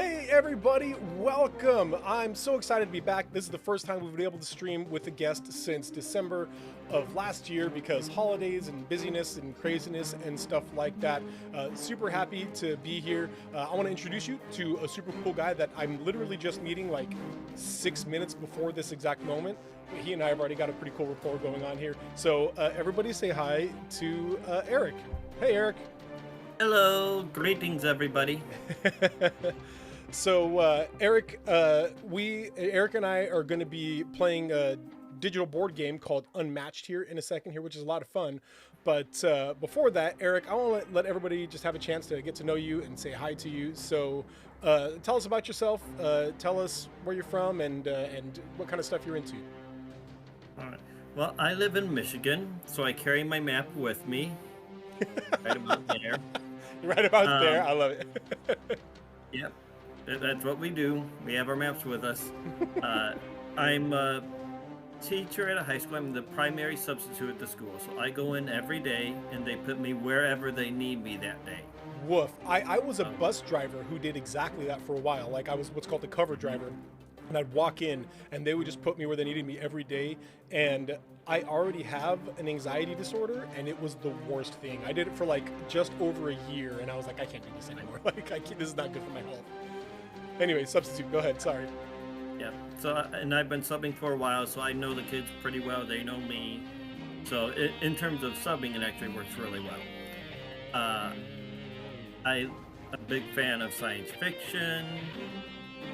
Hey everybody, welcome. I'm so excited to be back. This is the first time we've been able to stream with a guest since December of last year because holidays and busyness and craziness and stuff like that. Super happy to be here. I want to introduce you to a super cool guy that I'm literally just meeting like 6 minutes before this exact moment. He and I have already got a pretty cool rapport going on here. So everybody say hi to Eric. Hey Eric. Hello, greetings everybody. So Eric, Eric and I are going to be playing a digital board game called Unmatched here in a second here, which is a lot of fun. But before that, Eric, I want to let everybody just have a chance to get to know you and say hi to you. So tell us about yourself. Tell us where you're from and what kind of stuff you're into. All right. Well, I live in Michigan, so I carry my map with me. Right about there. You're right about there. I love it. Yep, that's what we do. We have our maps with us. I'm a teacher at a high school. I'm the primary substitute at the school. So I go in every day and they put me wherever they need me that day. Woof. I was a bus driver who did exactly that for a while. Like I was what's called the cover driver. And I'd walk in and they would just put me where they needed me every day. And I already have an anxiety disorder and it was the worst thing. I did it for like just over a year and I was like, I can't do this anymore. Like this is not good for my health. Anyway, substitute, go ahead, sorry. Yeah, so, and I've been subbing for a while, so I know the kids pretty well. They know me. So in terms of subbing, it actually works really well. I'm a big fan of science fiction,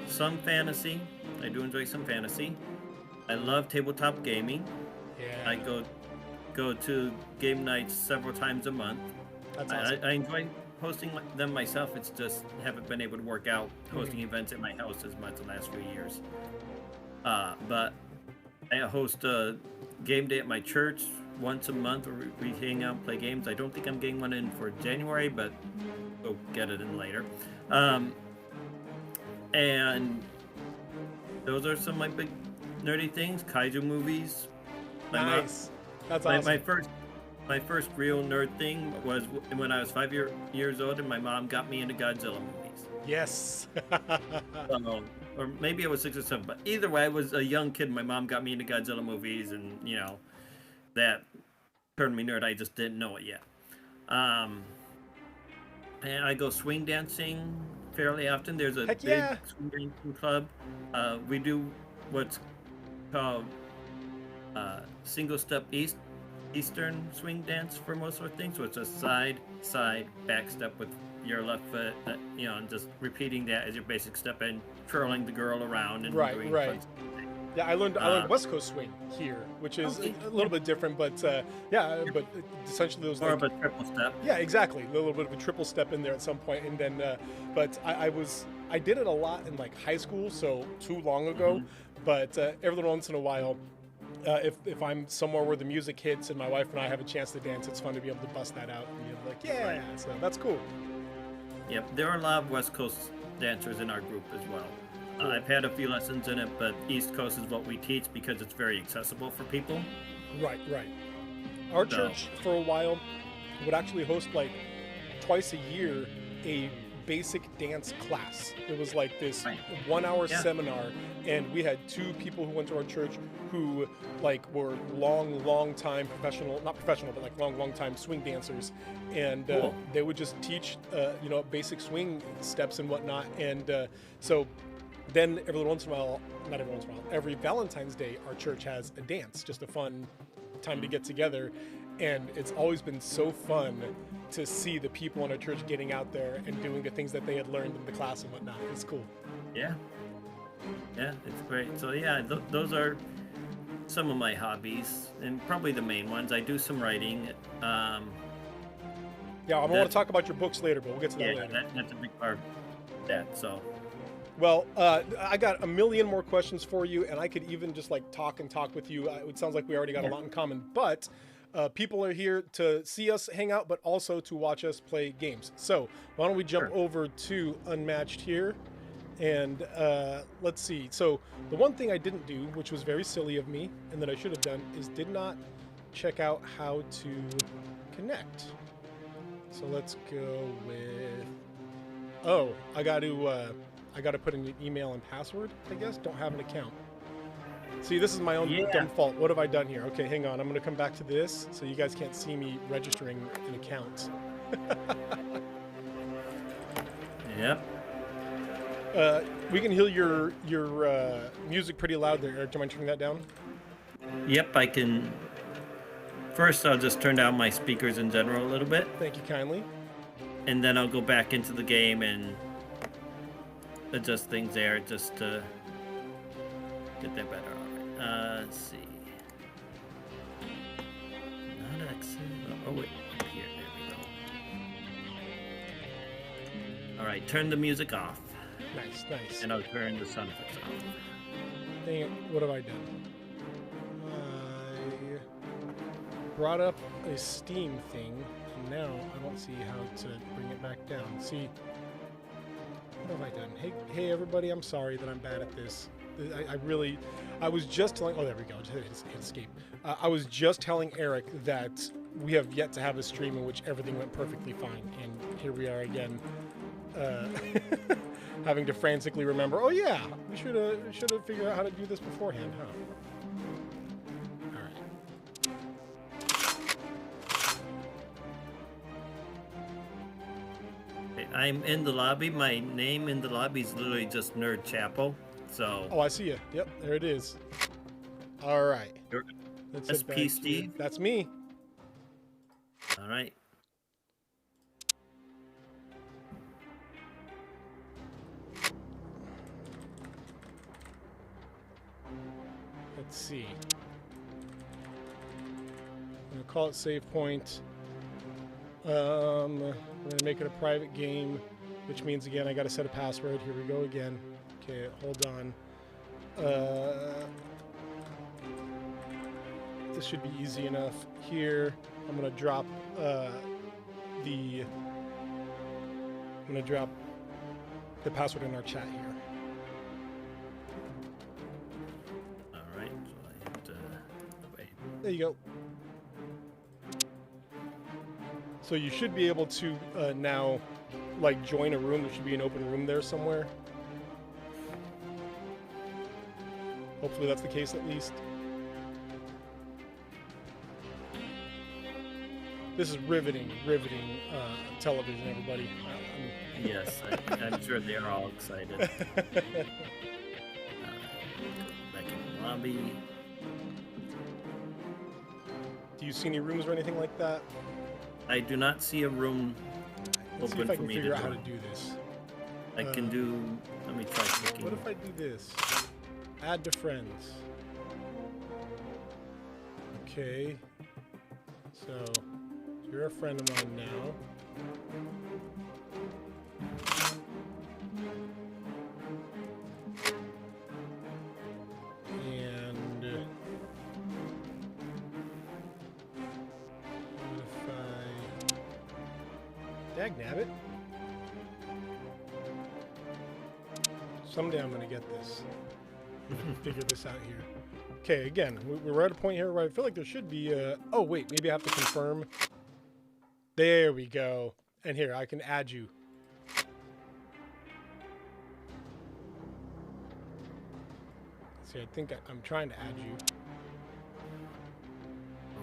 some fantasy. I do enjoy some fantasy. I love tabletop gaming. Yeah. I go to game nights several times a month. That's awesome. I enjoy hosting them myself. It's just haven't been able to work out hosting events at my house as much the last few years. But I host a game day at my church once a month where we hang out and play games. I don't think I'm getting one in for January, but we'll get it in later. And those are some of my big nerdy things. Kaiju movies. Nice. That's awesome. My first real nerd thing was when I was 5 years old and my mom got me into Godzilla movies. Yes. Or maybe I was 6 or 7, but either way, I was a young kid. My mom got me into Godzilla movies, and that turned me nerd. I just didn't know it yet. And I go swing dancing fairly often. There's a big swing dancing club. We do what's called single step Eastern swing dance for most of the things. So it's a side, back step with your left foot, and just repeating that as your basic step and twirling the girl around and doing right. Yeah, I learned West Coast swing here, which is a little bit different, but but essentially those more of a triple step. Yeah, exactly, a little bit of a triple step in there at some point, and then but I did it a lot in like high school, so too long ago, but every once in a while. If I'm somewhere where the music hits and my wife and I have a chance to dance, it's fun to be able to bust that out and be like, yeah, right. So that's cool. Yep, there are a lot of West Coast dancers in our group as well. Cool. I've had a few lessons in it, but East Coast is what we teach because it's very accessible for people. Right. Our church for a while would actually host like twice a year a basic dance class. It was like this 1 hour seminar, and we had two people who went to our church who like were long time not professional, but like long time swing dancers, and cool. They would just teach basic swing steps and whatnot, and so then every Valentine's Day our church has a dance, just a fun time to get together. And it's always been so fun to see the people in our church getting out there and doing the things that they had learned in the class and whatnot. It's cool. Yeah, it's great. So those are some of my hobbies, and probably the main ones. I do some writing. I want to talk about your books later, but we'll get to that later. That's a big part of that. So. Well, I got a million more questions for you, and I could even just like talk with you. It sounds like we already got a lot in common, but people are here to see us hang out, but also to watch us play games. So why don't we jump over to Unmatched here, and let's see. So the one thing I didn't do, which was very silly of me, and that I should have done, is did not check out how to connect. So let's go with, I got to I got to put in an email and password, I guess. Don't have an account. See, this is my own Yeah. dumb fault. What have I done here? Okay, hang on. I'm going to come back to this so you guys can't see me registering an account. Yep. We can hear your music pretty loud there, Eric. Do you mind turning that down? Yep, I can. First, I'll just turn down my speakers in general a little bit, Thank you kindly. and then I'll go back into the game and adjust things there just to get that better. All right. Let's see. Not exit. Oh wait, up here. There we go. All right, turn the music off, Nice, nice. and I'll turn the sound effects off. Dang it, what have I done? I brought up a Steam thing, and now I don't see how to bring it back down. See, what have I done? Hey everybody, I'm sorry that I'm bad at this. I was just telling, oh, there we go, just hit escape. I was just telling Eric that we have yet to have a stream in which everything went perfectly fine, and here we are again. Having to frantically remember, oh yeah, we should have figured out how to do this beforehand, huh? I'm in the lobby. My name in the lobby is literally just Nerd Chapel. So. Oh, I see you. Yep, there it is. All right. Let's SP Steve. That's me. All right. Let's see. I'm gonna call it save point. We're gonna make it a private game, which means again I gotta set a password. Here we go again. Okay, hold on. This should be easy enough. Here, I'm gonna drop the password in our chat here. All right. So I have to wait. There you go. So you should be able to now, like, join a room. There should be an open room there somewhere. Hopefully that's the case at least. This is riveting television, everybody. Yes, I'm sure they are all excited. Back in the lobby. Do you see any rooms or anything like that? I do not see a room Let's see open if I for can me figure to out how to join. do this. I can do. Let me try clicking. What if I do this? Add to friends. Okay. So you're a friend of mine now. And what if I... Dagnabbit. Someday I'm gonna get this. I'm gonna figure this out here. Okay, again, we're at a point here where I feel like there should be a... Oh, wait, maybe I have to confirm. There we go. And here, I can add you. See, I think I'm trying to add you.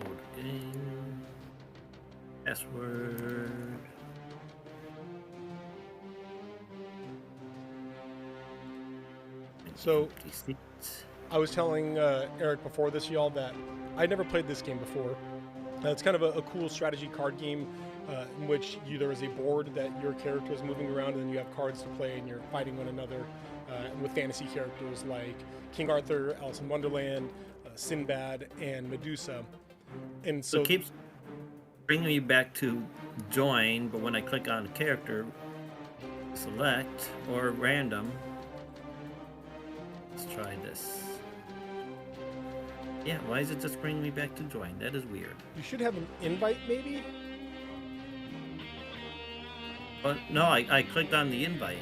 Load game. Password. So, I was telling Eric before this, y'all, that I never played this game before. It's kind of a cool strategy card game in which there is a board that your character is moving around, and then you have cards to play, and you're fighting one another with fantasy characters like King Arthur, Alice in Wonderland, Sinbad, and Medusa. And so it keeps bringing me back to join, but when I click on character, select or random. Let's try this. Yeah, why is it just bringing me back to join? That is weird. you should have an invite, maybe? But no, I clicked on the invite.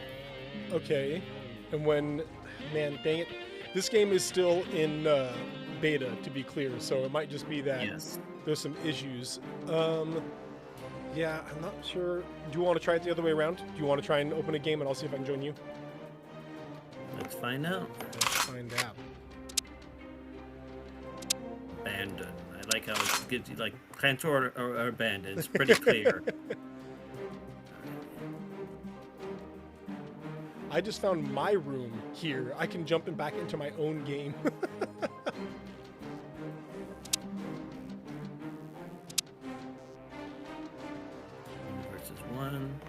Okay. And when... Man, dang it. This game is still in beta, to be clear, so it might just be that there's some issues. Yeah, I'm not sure. Do you want to try it the other way around? Do you want to try and open a game and I'll see if I can join you? Let's find out. Let's find out. Abandoned. I like how it gives you like cancel or abandoned. It's pretty clear. I just found my room here. I can jump back into my own game. Versus 1.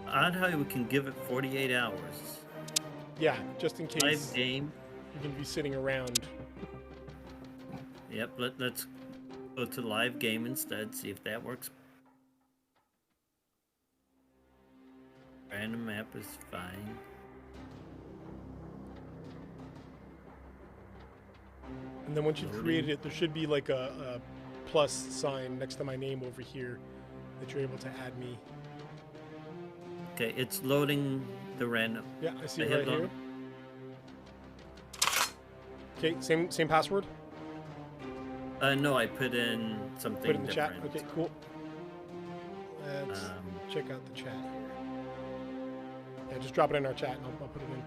Odd how we can give it 48 hours. Yeah, just in case. Live game. You can be sitting around. Yep, let's go to live game instead, see if that works. Random map is fine. And then once you've created it, there should be like a plus sign next to my name over here that you're able to add me. Okay, it's loading the random. Yeah, I see it right here. Okay, same password? No, I put in something Put it in the different. chat? Okay, cool. Let's check out the chat here. Yeah, just drop it in our chat and I'll put it in.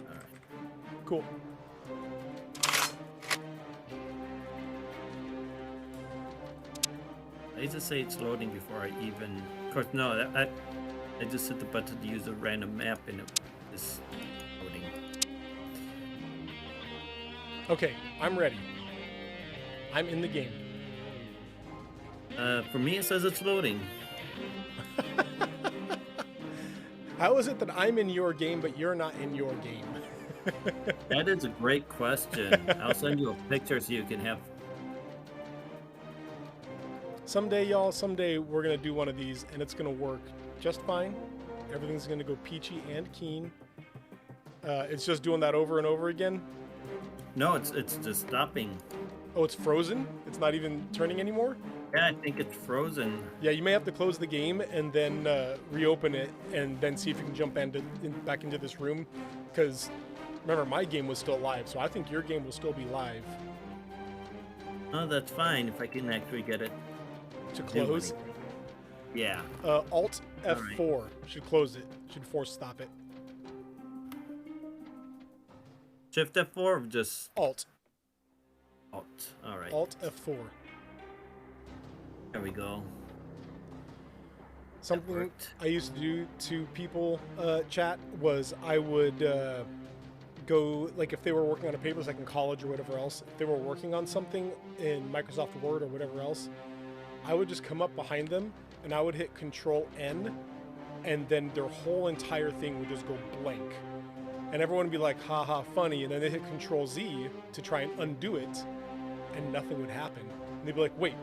All right. Cool. I just say it's loading before I even. Of course, no. I just hit the button to use a random map and it is loading. Okay, I'm ready. I'm in the game. For me, it says it's loading. How is it that I'm in your game, but you're not in your game? That is a great question. I'll send you a picture so you can have. Someday, y'all, someday we're going to do one of these and it's going to work just fine. Everything's going to go peachy and keen. It's just doing that over and over again. No, it's just stopping. Oh, it's frozen? It's not even turning anymore? Yeah, I think it's frozen. Yeah, you may have to close the game and then reopen it and then see if you can jump back into this room. Because, remember, my game was still live, so I think your game will still be live. Oh, that's fine if I can actually get it To close? Yeah. Alt F4 should close it. Should force stop it. Shift F4 or just Alt. Alt. All right. Alt F4. There we go. Something I used to do to people, chat, was I would go, like if they were working on a paper, like in college or whatever else, if they were working on something in Microsoft Word or whatever else, I would just come up behind them and I would hit Control N and then their whole entire thing would just go blank. And everyone would be like, haha, funny. And then they hit Control Z to try and undo it and nothing would happen. And they'd be like, wait,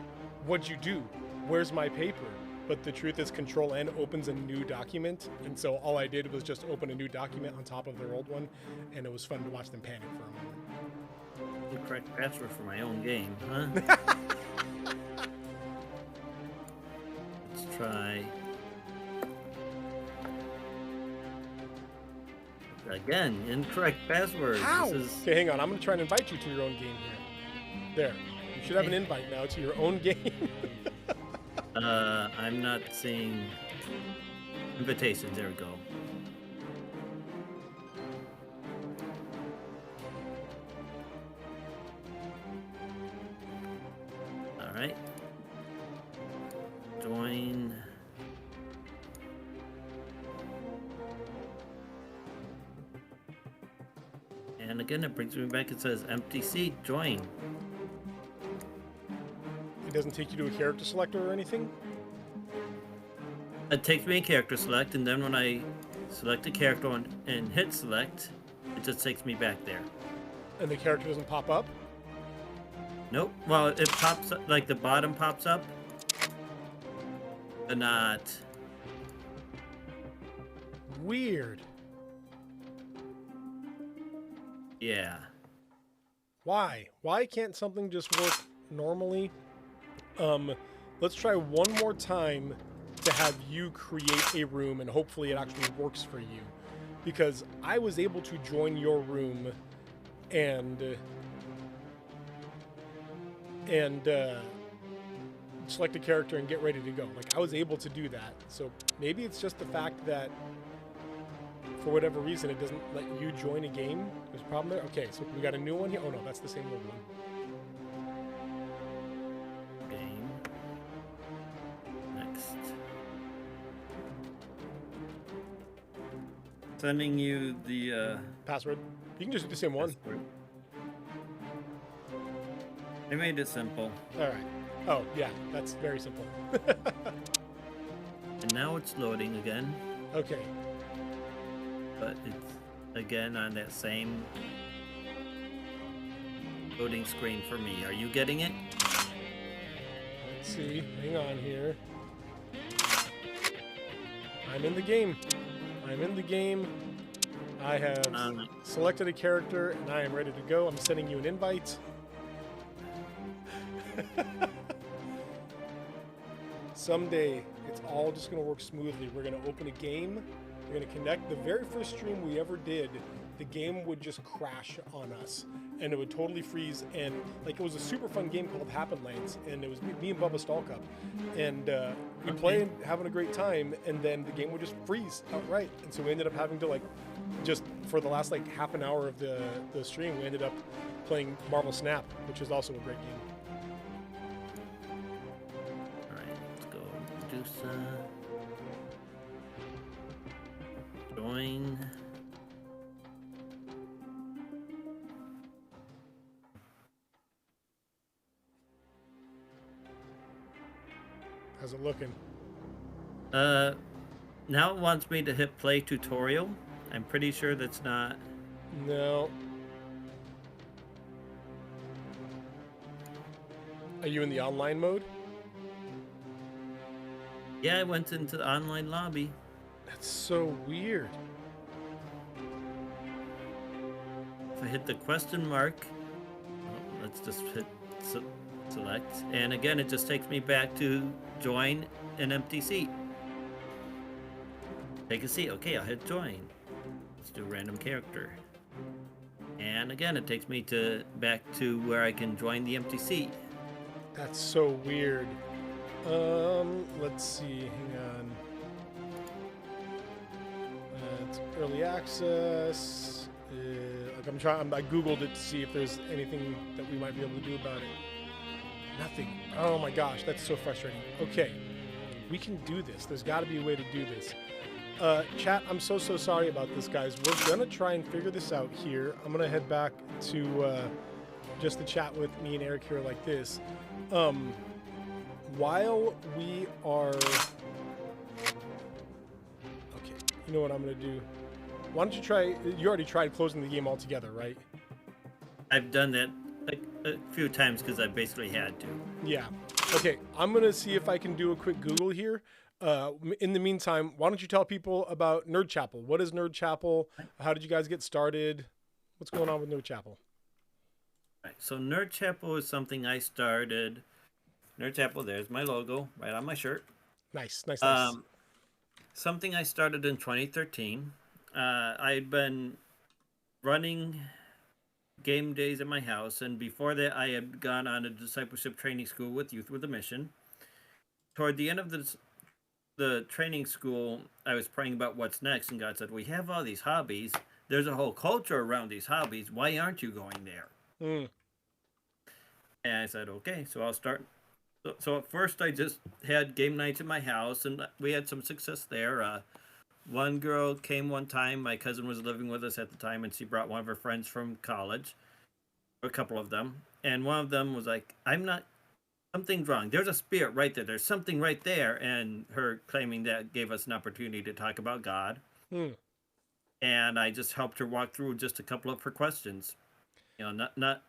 what'd you do? Where's my paper? But the truth is Control N opens a new document. And so all I did was just open a new document on top of their old one. And it was fun to watch them panic for a moment. The correct password for my own game, huh? Let's try. Again, incorrect password. How? This is... Okay, hang on. I'm going to try and invite you to your own game here. There. You should have an invite now to your own game. I'm not seeing invitations. There we go. All right. Join. And again, it brings me back. It says empty seat, join. It doesn't take you to a character selector or anything? It takes me a character select, and then when I select a character and hit select, it just takes me back there. And the character doesn't pop up? Nope. Well, it pops up, like the bottom pops up, but not. Weird. Yeah. Why? Why can't something just work normally? Let's try one more time to have you create a room and hopefully it actually works for you. Because I was able to join your room and select a character and get ready to go. Like I was able to do that. So maybe it's just the fact that for whatever reason it doesn't let you join a game. There's a problem there. Okay, so we got a new one here. Oh no, that's the same old one. Game. Next. Sending you the Password. You can just do the same one. password. I made it simple. All right. Oh yeah, that's very simple. And now it's loading again. Okay. But it's again on that same loading screen for me. Are you getting it? Let's see. Hang on here. I'm in the game. I'm in the game. I have selected a character and I am ready to go. I'm sending you an invite. Someday it's all just going to work smoothly. We're going to open a game. We're going to connect. The very first stream we ever did, the game would just crash on us and it would totally freeze. And like it was a super fun game called Happen Lanes, and it was me and Bubba Stallcup, and we played, having a great time, and then the game would just freeze outright. And so we ended up having to like just for the last like half an hour of the stream, we ended up playing Marvel Snap, which is also a great game. Join. How's it looking? Now it wants me to hit play tutorial. I'm pretty sure that's not. No. Are you in the online mode? Yeah, I went into the online lobby. That's so weird. If I hit the question mark, let's just hit select, and again it just takes me back to join an empty seat. Take a seat. Okay, I'll hit join. Let's do random character. And again it takes me back to where I can join the empty seat. That's so weird. Let's see. Hang on. It's early access. Like I googled it to see if there's anything that we might be able to do about it. Nothing. Oh my gosh, that's so frustrating. Okay, we can do this. There's got to be a way to do this. Chat, I'm so sorry about this, guys. We're gonna try and figure this out here. I'm gonna head back to just the chat with me and Eric here like this. While we are... Okay, you know what I'm going to do? Why don't you try... You already tried closing the game altogether, right? I've done that a few times because I basically had to. Yeah. Okay, I'm going to see if I can do a quick Google here. In the meantime, why don't you tell people about Nerd Chapel? What is Nerd Chapel? How did you guys get started? What's going on with Nerd Chapel? Right, so Nerd Chapel is something I started... Nerd Chapel, there's my logo right on my shirt. Nice. Something I started in 2013. I'd been running game days at my house, and before that I had gone on a discipleship training school with Youth with a Mission. Toward the end of the training school, I was praying about what's next, and God said, we have all these hobbies. There's a whole culture around these hobbies. Why aren't you going there? And I said, okay, so I'll start. So at first I just had game nights at my house, and we had some success there. One girl came one time. My cousin was living with us at the time, and she brought one of her friends from college, a couple of them. And one of them was like, something's wrong. There's a spirit right there. There's something right there. And her claiming that gave us an opportunity to talk about God. And I just helped her walk through just a couple of her questions. You know, not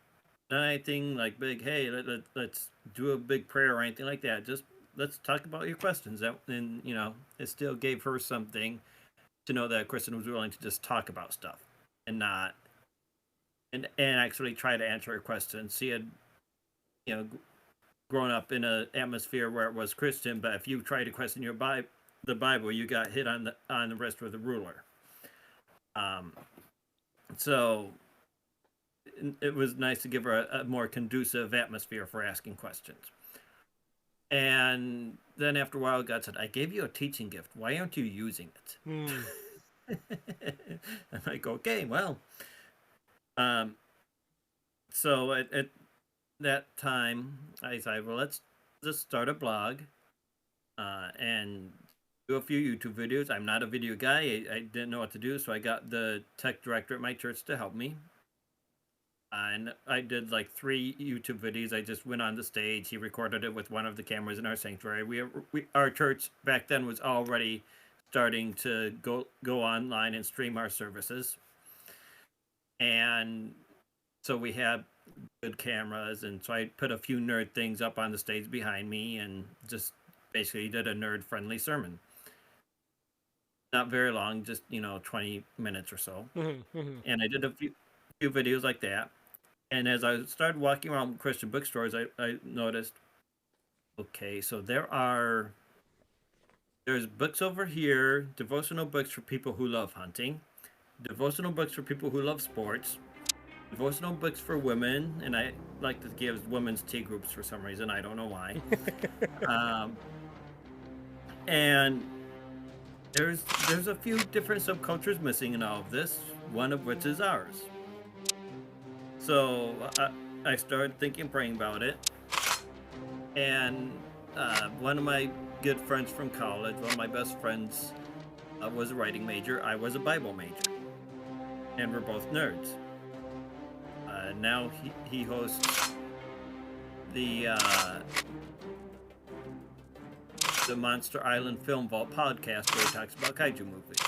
anything like big, hey, let's do a big prayer or anything like that. Just let's talk about your questions. And, you know, it still gave her something to know that a Christian was willing to just talk about stuff and not, and actually try to answer her questions. She had, you know, grown up in an atmosphere where it was Christian, but if you tried to question the Bible, you got hit on the wrist with a ruler. So it was nice to give her a more conducive atmosphere for asking questions. And then after a while, God said, I gave you a teaching gift. Why aren't you using it? I'm like, okay, well. So at that time, I said, well, let's just start a blog and do a few YouTube videos. I'm not a video guy. I didn't know what to do, so I got the tech director at my church to help me. And I did like 3 YouTube videos. I just went on the stage. He recorded it with one of the cameras in our sanctuary. Our church back then was already starting to go online and stream our services. And so we had good cameras, and so I put a few nerd things up on the stage behind me and just basically did a nerd-friendly sermon. Not very long, just 20 minutes or so. And I did a few videos like that. And as I started walking around Christian bookstores, I noticed, okay, so there's books over here, devotional books for people who love hunting, devotional books for people who love sports, devotional books for women, and I like to give women's tea groups for some reason. I don't know why. And there's a few different subcultures missing in all of this, one of which is ours. So I started thinking, praying about it, and one of my good friends from college, one of my best friends, was a writing major. I was a Bible major, and we're both nerds. Now he hosts the Monster Island Film Vault podcast where he talks about kaiju movies.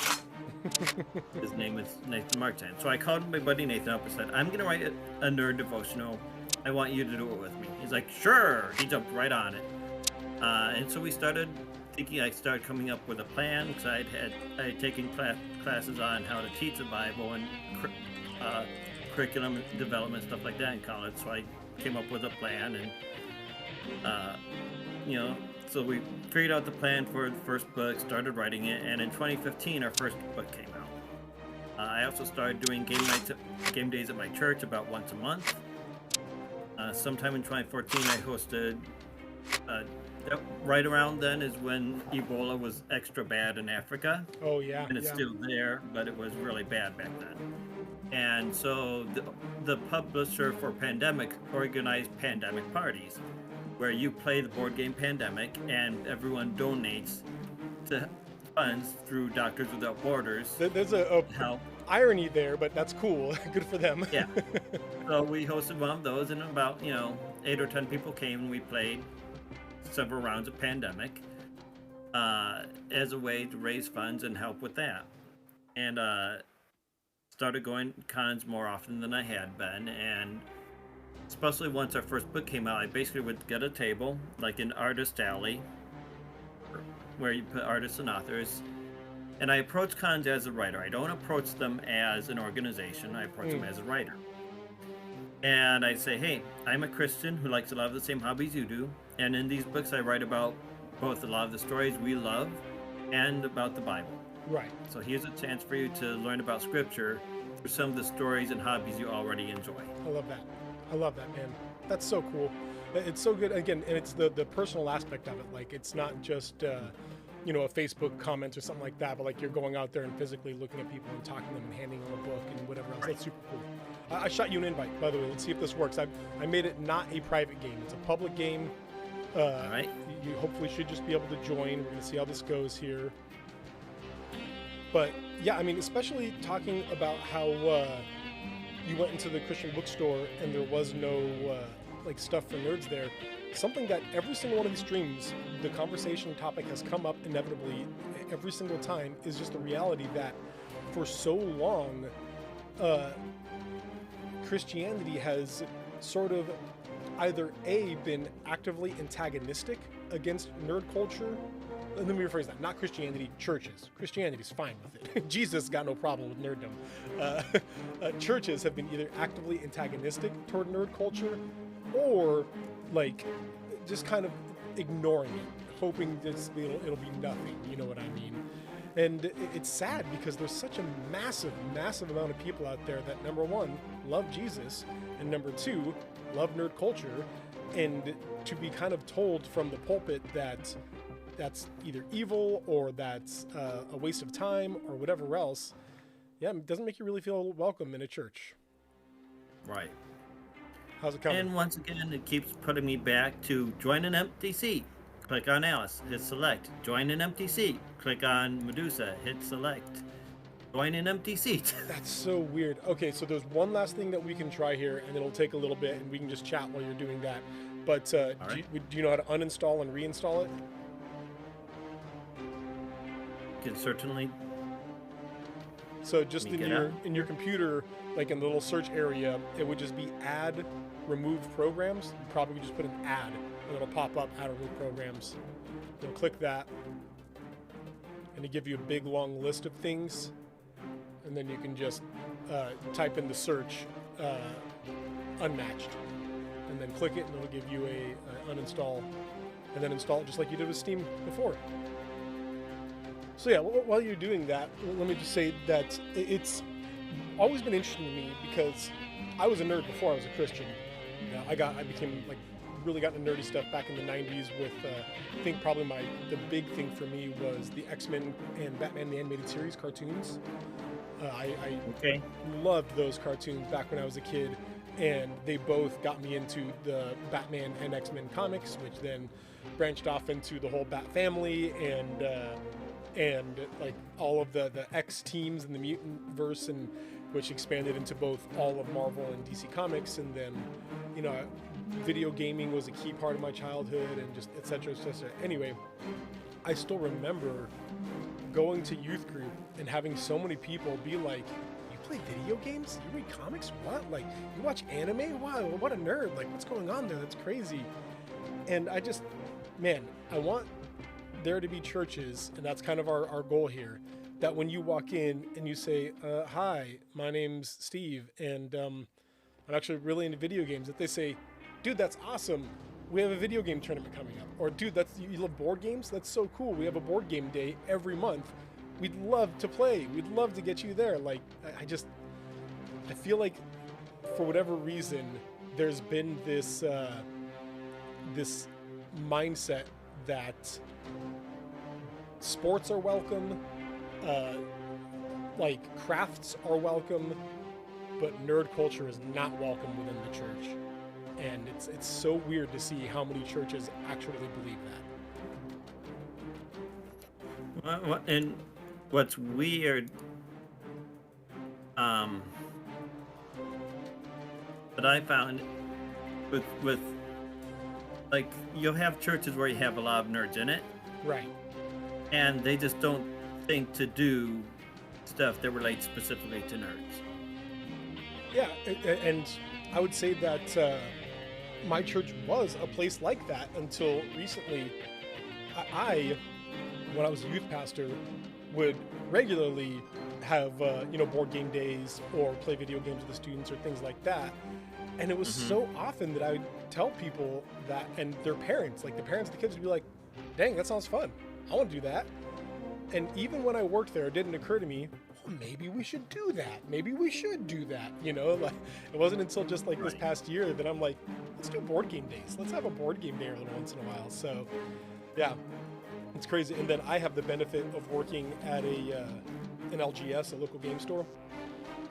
His name is Nathan Martin. So I called my buddy Nathan up and said, I'm going to write a nerd devotional. I want you to do it with me. He's like, sure. He jumped right on it. And so we started thinking. I started coming up with a plan because I had taken classes on how to teach the Bible and curriculum development, stuff like that in college. So I came up with a plan, and so we figured out the plan for the first book, started writing it, and in 2015 our first book came out. I also started doing game days at my church about once a month. Sometime in 2014 I hosted right around then is when Ebola was extra bad in Africa. Oh yeah. And it's still there, but it was really bad back then. And so the publisher for Pandemic organized pandemic parties where you play the board game Pandemic and everyone donates to funds through Doctors Without Borders. There's a irony there, but that's cool. Good for them. Yeah. So we hosted one of those, and about 8 or 10 people came, and we played several rounds of Pandemic as a way to raise funds and help with that. And started going cons more often than I had been, and especially once our first book came out, I basically would get a table, like an artist alley, where you put artists and authors, and I approach cons as a writer. I don't approach them as an organization. I approach them as a writer. And I say, hey, I'm a Christian who likes a lot of the same hobbies you do, and in these books I write about both a lot of the stories we love and about the Bible. Right. So here's a chance for you to learn about Scripture through some of the stories and hobbies you already enjoy. I love that, man. That's so cool. It's so good. Again, and it's the personal aspect of it. Like, it's not just, a Facebook comment or something like that, but like you're going out there and physically looking at people and talking to them and handing them a book and whatever else. That's super cool. I shot you an invite, by the way. Let's see if this works. I made it not a private game. It's a public game. All right. You hopefully should just be able to join. We're going to see how this goes here. But yeah, I mean, especially talking about how you went into the Christian bookstore and there was no stuff for nerds there. Something that every single one of these streams, the conversation topic has come up inevitably every single time is just the reality that for so long, Christianity has sort of either A, been actively antagonistic against nerd culture. Let me rephrase that. Not Christianity, churches. Christianity's fine with it. Jesus got no problem with nerddom. Churches have been either actively antagonistic toward nerd culture or just kind of ignoring it, hoping it'll be nothing. You know what I mean? And it's sad because there's such a massive, massive amount of people out there that, number one, love Jesus, and number two, love nerd culture, and to be kind of told from the pulpit that that's either evil or that's a waste of time or whatever else, yeah, it doesn't make you really feel welcome in a church. Right. How's it coming? And once again, it keeps putting me back to join an empty seat. Click on Alice, hit select. Join an empty seat. Click on Medusa, hit select. Join an empty seat. That's so weird. Okay, so there's one last thing that we can try here, and it'll take a little bit, and we can just chat while you're doing that. But Right. do you know how to uninstall and reinstall it? Can certainly. So just in your computer, like in the little search area, it would just be add remove programs. You probably could just put an add, and it'll pop up add remove programs. You'll click that, and it give you a big long list of things, and then you can just type in the search unmatched, and then click it, and it'll give you a uninstall, and then install it just like you did with Steam before. So yeah, while you're doing that, let me just say that it's always been interesting to me because I was a nerd before I was a Christian. I became like really got into nerdy stuff back in the 90s with I think probably the big thing for me was the X-Men and Batman the Animated Series cartoons. I loved those cartoons back when I was a kid, and they both got me into the Batman and X-Men comics, which then branched off into the whole Bat family and like all of the X teams in the mutant verse, and which expanded into both all of Marvel and DC Comics. And then, video gaming was a key part of my childhood, and just et cetera, et cetera. Anyway, I still remember going to youth group and having so many people be like, "You play video games? You read comics? What? Like, you watch anime? Wow, what a nerd! Like, what's going on there? That's crazy." And I just, man, I want there to be churches, and that's kind of our goal here, that when you walk in and you say, "Hi, my name's Steve, and I'm actually really into video games," that they say, "Dude, that's awesome. We have a video game tournament coming up." Or, "Dude, you love board games? That's so cool. We have a board game day every month. We'd love to play. We'd love to get you there." Like, I feel like for whatever reason, there's been this mindset that sports are welcome, like crafts are welcome, but nerd culture is not welcome within the church. And it's so weird to see how many churches actually believe that. And what's weird, that I found with like, you'll have churches where you have a lot of nerds in it, Right. and they just don't think to do stuff that relates specifically to nerds. Yeah, and I would say that my church was a place like that until recently. When I was a youth pastor, would regularly have board game days or play video games with the students or things like that. And it was so often that I would tell people that, and their parents, like the parents of the kids, would be like, "Dang, that sounds fun. I want to do that." And even when I worked there, it didn't occur to me, "Oh, maybe we should do that. Maybe we should do that." Like, it wasn't until just like this past year that I'm like, let's do board game days. Let's have a board game day every once in a while. So, yeah, it's crazy. And then I have the benefit of working at an LGS, a local game store,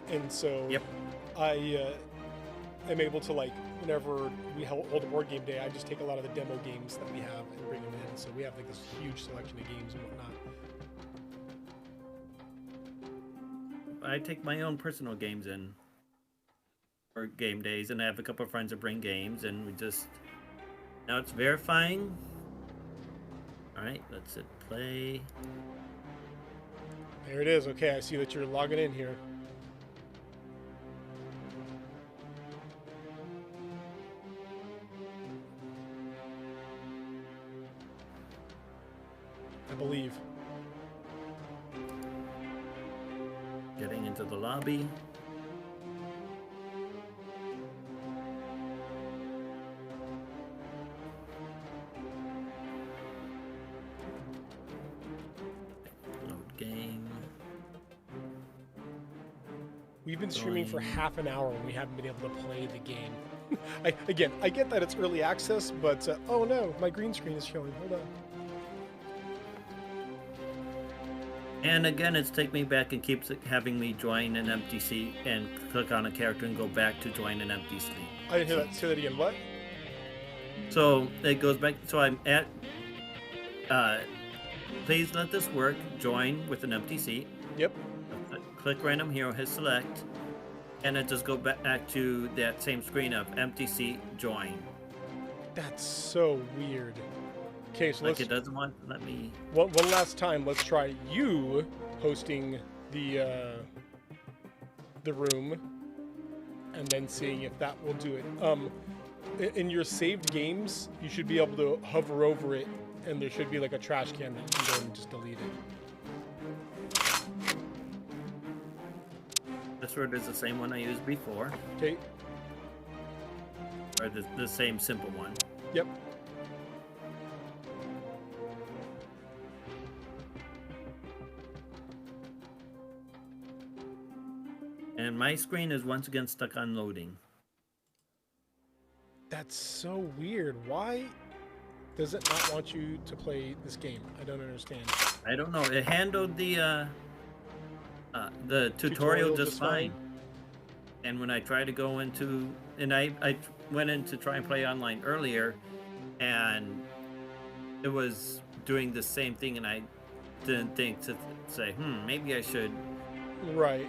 and so I am able to, like, whenever we hold a board game day, I just take a lot of the demo games that we have and bring them in. So we have like this huge selection of games and whatnot. I take my own personal games in for game days, and I have a couple of friends that bring games, and we just, now it's verifying. All right, let's hit play. There it is. Okay, I see that you're logging in here. I believe. Getting into the lobby. Load game. We've been streaming for half an hour and we haven't been able to play the game. I get that it's early access, but oh no, my green screen is showing. Hold on. And again, it's taking me back and keeps having me join an empty seat and click on a character and go back to join an empty seat. I didn't hear that. Say that again. What? So it goes back. So I'm at. Please let this work. Join with an empty seat. Yep. Click random hero, hit select, and it just go back to that same screen of empty seat, join. That's so weird. Okay, so like it doesn't want to let me. One last time, let's try you hosting the room, and then seeing if that will do it. In your saved games, you should be able to hover over it, and there should be like a trash can that you can go and just delete it. Password is the same one I used before. Okay. Or the same simple one. Yep. And my screen is once again stuck on loading. That's so weird. Why does it not want you to play this game? I don't understand. I don't know. It handled the tutorial just fine. And when I tried to go into, and I went in to try and play online earlier, and it was doing the same thing, and I didn't think to say, maybe I should. Right.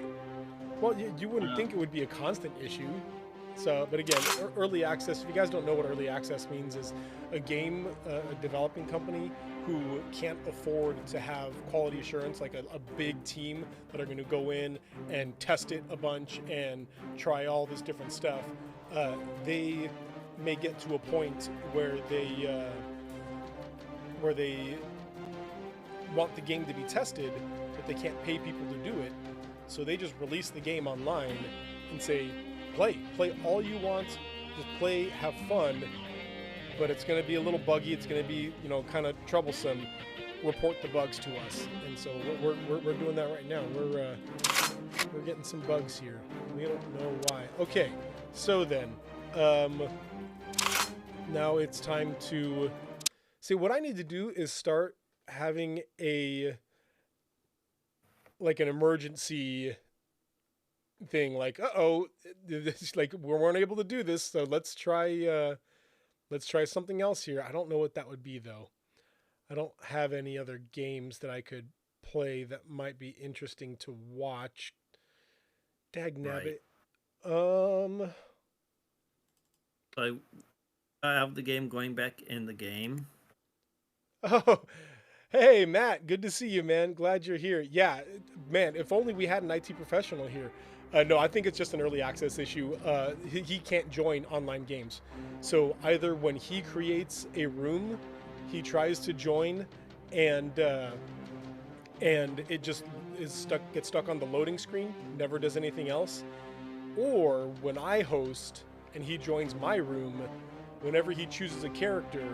Well, you wouldn't think it would be a constant issue. So, but again, early access, if you guys don't know what early access means, is a game, a developing company who can't afford to have quality assurance, like a big team that are going to go in and test it a bunch and try all this different stuff. They may get to a point where they want the game to be tested, but they can't pay people to do it. So they just release the game online and say, play all you want, just play, have fun, but it's going to be a little buggy, it's going to be, kind of troublesome. Report the bugs to us. And so we're doing that right now. We're getting some bugs here. We don't know why. Okay, so then, now it's time to see. What I need to do is start having an emergency thing, like, this, like, we weren't able to do this, so let's try something else here. I don't know what that would be, though. I don't have any other games that I could play that might be interesting to watch. Dagnabbit. Right. So I have the game going back in the game. Oh, hey, Matt. Good to see you, man. Glad you're here. Yeah, man, if only we had an IT professional here. No, I think it's just an early access issue. He can't join online games. So either when he creates a room, he tries to join, and it just gets stuck on the loading screen, never does anything else. Or when I host and he joins my room, whenever he chooses a character,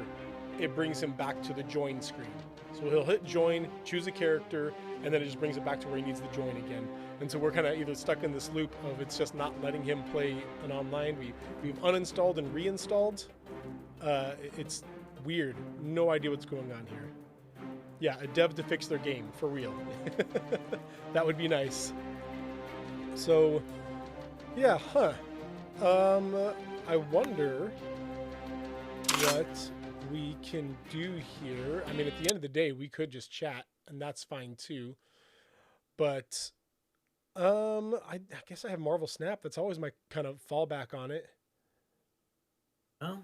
it brings him back to the join screen. So he'll hit join, choose a character, and then it just brings it back to where he needs to join again. And so we're kind of either stuck in this loop of it's just not letting him play an online. We've uninstalled and reinstalled. It's weird. No idea what's going on here. Yeah, a dev to fix their game, for real. That would be nice. So, yeah, I wonder what we can do here. I mean, at the end of the day, we could just chat, and that's fine too. But I guess I have Marvel Snap. That's always my kind of fallback on it. Oh,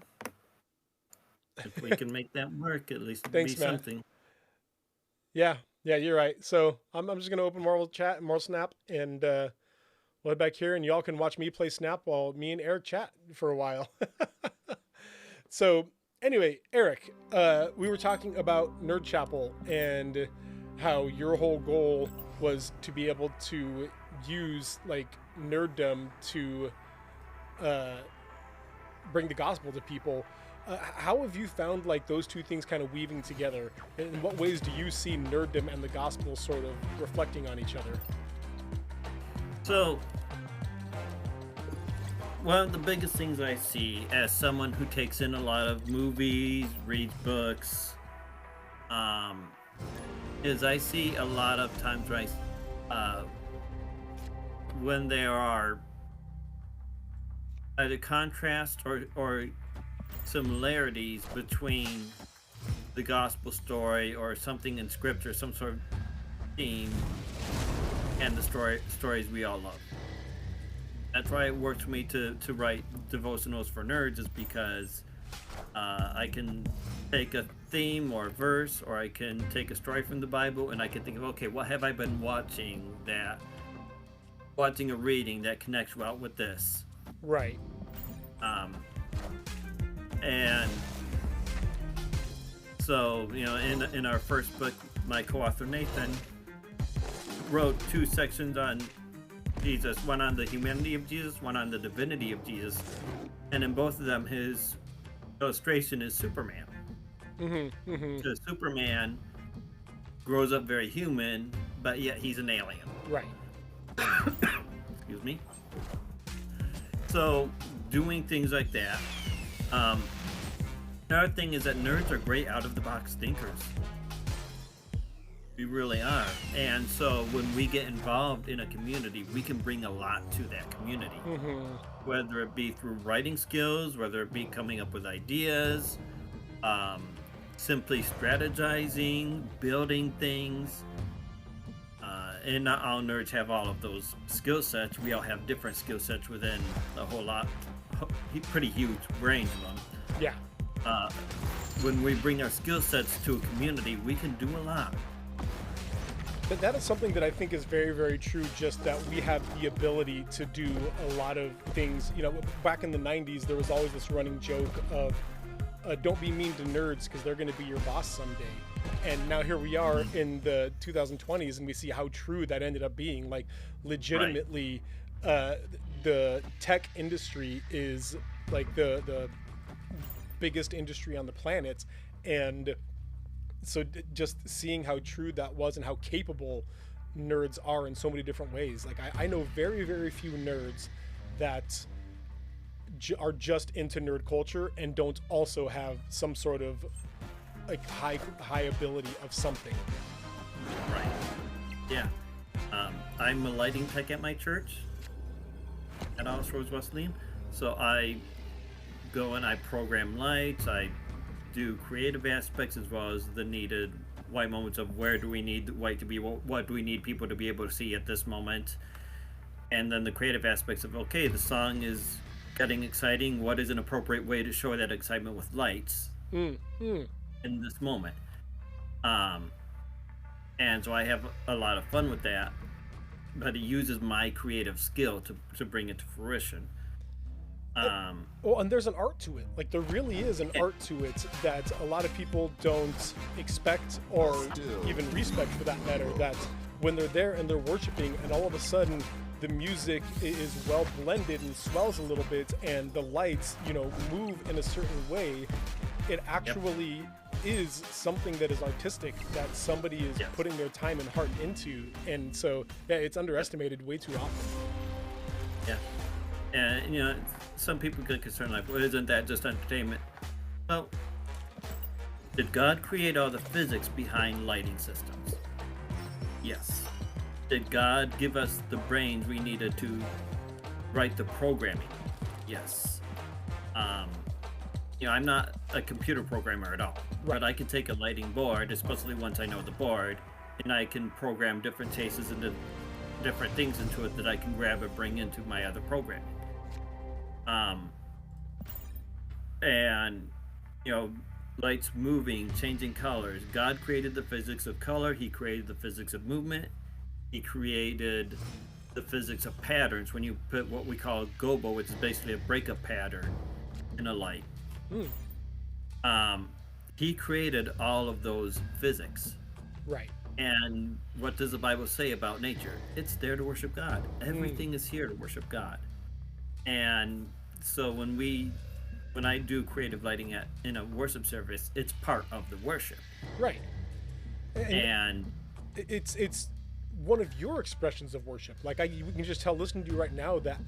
if we can make that work, at least Thanks, be Matt. something. Yeah, you're right. So I'm just gonna open Marvel Chat and Marvel Snap, and we'll head back here, and y'all can watch me play Snap while me and Eric chat for a while. So anyway, Eric, we were talking about Nerd Chapel and how your whole goal was to be able to use like nerddom to bring the gospel to people. How have you found like those two things kind of weaving together? In what ways do you see nerddom and the gospel sort of reflecting on each other? So one of the biggest things I see as someone who takes in a lot of movies, reads books, um, is I see a lot of times where when there are either contrast or similarities between the gospel story or something in scripture, some sort of theme, and the stories we all love. That's why it works for me to write devotionals for nerds, is because I can take a theme or a verse, or I can take a story from the Bible, and I can think of, okay, what have I been watching a reading that connects well with this. Right. And so, in our first book, my co-author Nathan wrote 2 sections on Jesus, one on the humanity of Jesus, one on the divinity of Jesus, and in both of them, his illustration is Superman. So Superman grows up very human, but yet he's an alien. Right. Excuse me. So, doing things like that. Another thing is that nerds are great out-of-the-box thinkers. We really are. And so when we get involved in a community, we can bring a lot to that community. Whether it be through writing skills, whether it be coming up with ideas, simply strategizing, building things. And not all nerds have all of those skill sets. We all have different skill sets within a whole lot, pretty huge range of them. Yeah. When we bring our skill sets to a community, we can do a lot. But that is something that I think is very, very true, just that we have the ability to do a lot of things. Back in the 90s, there was always this running joke of, don't be mean to nerds because they're going to be your boss someday. And now here we are in the 2020s, and we see how true that ended up being. Like, legitimately, the tech industry is like the biggest industry on the planet, and so just seeing how true that was and how capable nerds are in so many different ways. Like, I know very, very few nerds that are just into nerd culture and don't also have some sort of like high ability of something. Right. Yeah. I'm a lighting tech at my church at Alice Rose Wesleyan. So I go and I program lights. I do creative aspects as well as the needed white moments of where do we need the white to be, what do we need people to be able to see at this moment, and then the creative aspects of, okay, the song is getting exciting, what is an appropriate way to show that excitement with lights in this moment. And so I have a lot of fun with that, but it uses my creative skill to bring it to fruition. Well, and there's an art to it. Like, there really is an art to it that a lot of people don't expect or even respect, for that matter, that when they're there and they're worshiping and all of a sudden the music is well blended and swells a little bit and the lights, move in a certain way, it actually is something that is artistic, that somebody is putting their time and heart into. And so, it's underestimated way too often. Yeah. And, some people get concerned, like, well, isn't that just entertainment? Well, did God create all the physics behind lighting systems? Yes. Did God give us the brains we needed to write the programming? Yes. I'm not a computer programmer at all, but I can take a lighting board, especially once I know the board, and I can program different tastes and different things into it that I can grab and bring into my other programming. And lights moving, changing colors. God created the physics of color. He created the physics of movement. He created the physics of patterns. When you put what we call a gobo, which is basically a breakup pattern in a light. He created all of those physics. Right. And what does the Bible say about nature? It's there to worship God. Everything is here to worship God. And so when I do creative lighting in a worship service, it's part of the worship. Right. And it's one of your expressions of worship. Like, we can just tell, listening to you right now, that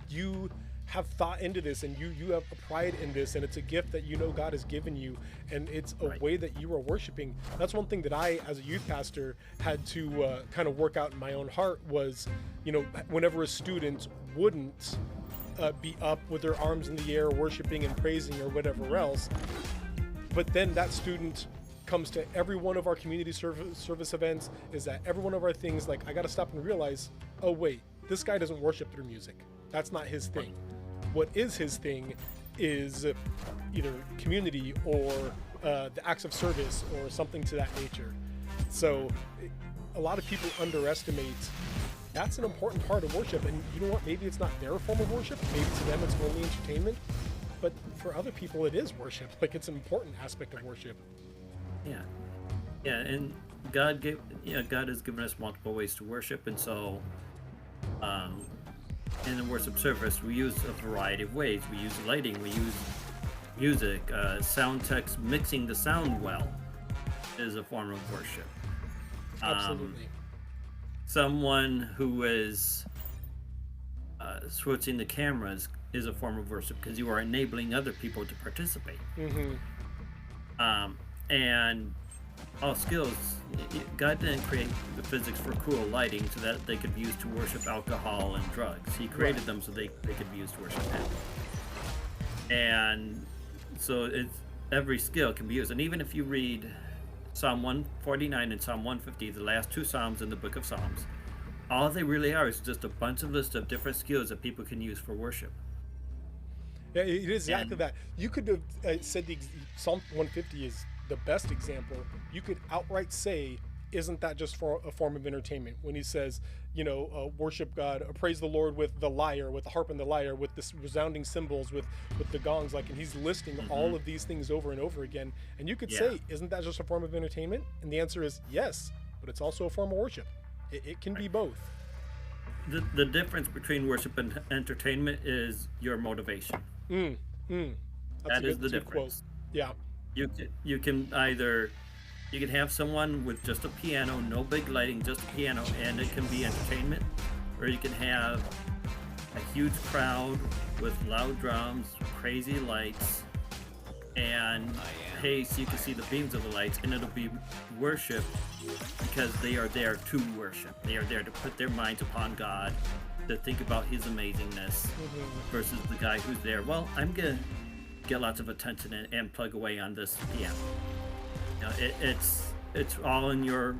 you have thought into this, and you have a pride in this, and it's a gift that you know God has given you, and it's a way that you are worshiping. That's one thing that I, as a youth pastor, had to kind of work out in my own heart was, whenever a student wouldn't be up with their arms in the air worshiping and praising or whatever else, but then that student comes to every one of our community service events, is at every one of our things, like, I got to stop and realize, oh wait, this guy doesn't worship through music. That's not his thing. What is his thing is either community or the acts of service or something to that nature. So a lot of people underestimate that's an important part of worship. And you know what? Maybe it's not their form of worship. Maybe to them it's only entertainment. But for other people, it is worship. Like, it's an important aspect of worship. Yeah, and God has given us multiple ways to worship, and so in the worship service, we use a variety of ways. We use lighting, we use music, sound techs mixing the sound well is a form of worship. Absolutely. Someone who is switching the cameras is a form of worship because you are enabling other people to participate. And all skills, God didn't create the physics for cool lighting so that they could be used to worship alcohol and drugs. He created them so they could be used to worship Him. And so every skill can be used. And even if you read Psalm 149 and Psalm 150, the last two Psalms in the book of Psalms, all they really are is just a bunch of lists of different skills that people can use for worship. Yeah, it is exactly that. You could have said Psalm 150 is the best example. You could outright say, isn't that just for a form of entertainment? When he says, worship God, praise the Lord with the lyre, with the harp and the lyre, with the resounding cymbals, with the gongs, and he's listing all of these things over and over again. And you could say, isn't that just a form of entertainment? And the answer is yes, but it's also a form of worship. It can be both. The difference between worship and entertainment is your motivation. That is the difference. Quote. Yeah. You can have someone with just a piano, no big lighting, just a piano, and it can be entertainment, or you can have a huge crowd with loud drums, crazy lights, and so you can see the beams of the lights, and it'll be worship because they are there to worship. They are there to put their minds upon God, to think about His amazingness, versus the guy who's there, well, I'm gonna get lots of attention and plug away on this piano. It's all in your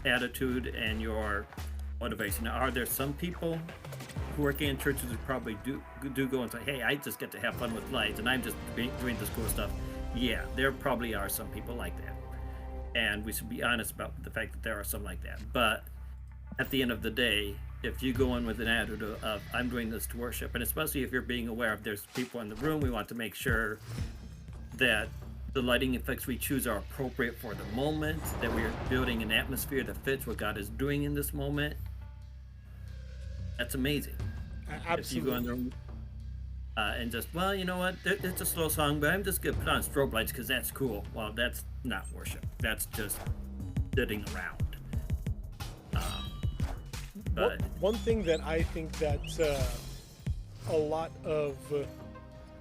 attitude and your motivation. Now, are there some people who work in churches who probably do go and say, hey, I just get to have fun with lights and I'm just doing this cool stuff? Yeah, there probably are some people like that, and we should be honest about the fact that there are some like that. But at the end of the day, if you go in with an attitude of I'm doing this to worship, and especially if you're being aware of there's people in the room, we want to make sure that the lighting effects we choose are appropriate for the moment, that we are building an atmosphere that fits what God is doing in this moment. That's amazing. Absolutely. If you go in there and just, well, you know what, it's a slow song, but I'm just going to put on strobe lights because that's cool. Well, that's not worship. That's just sitting around. But one thing that I think that a lot of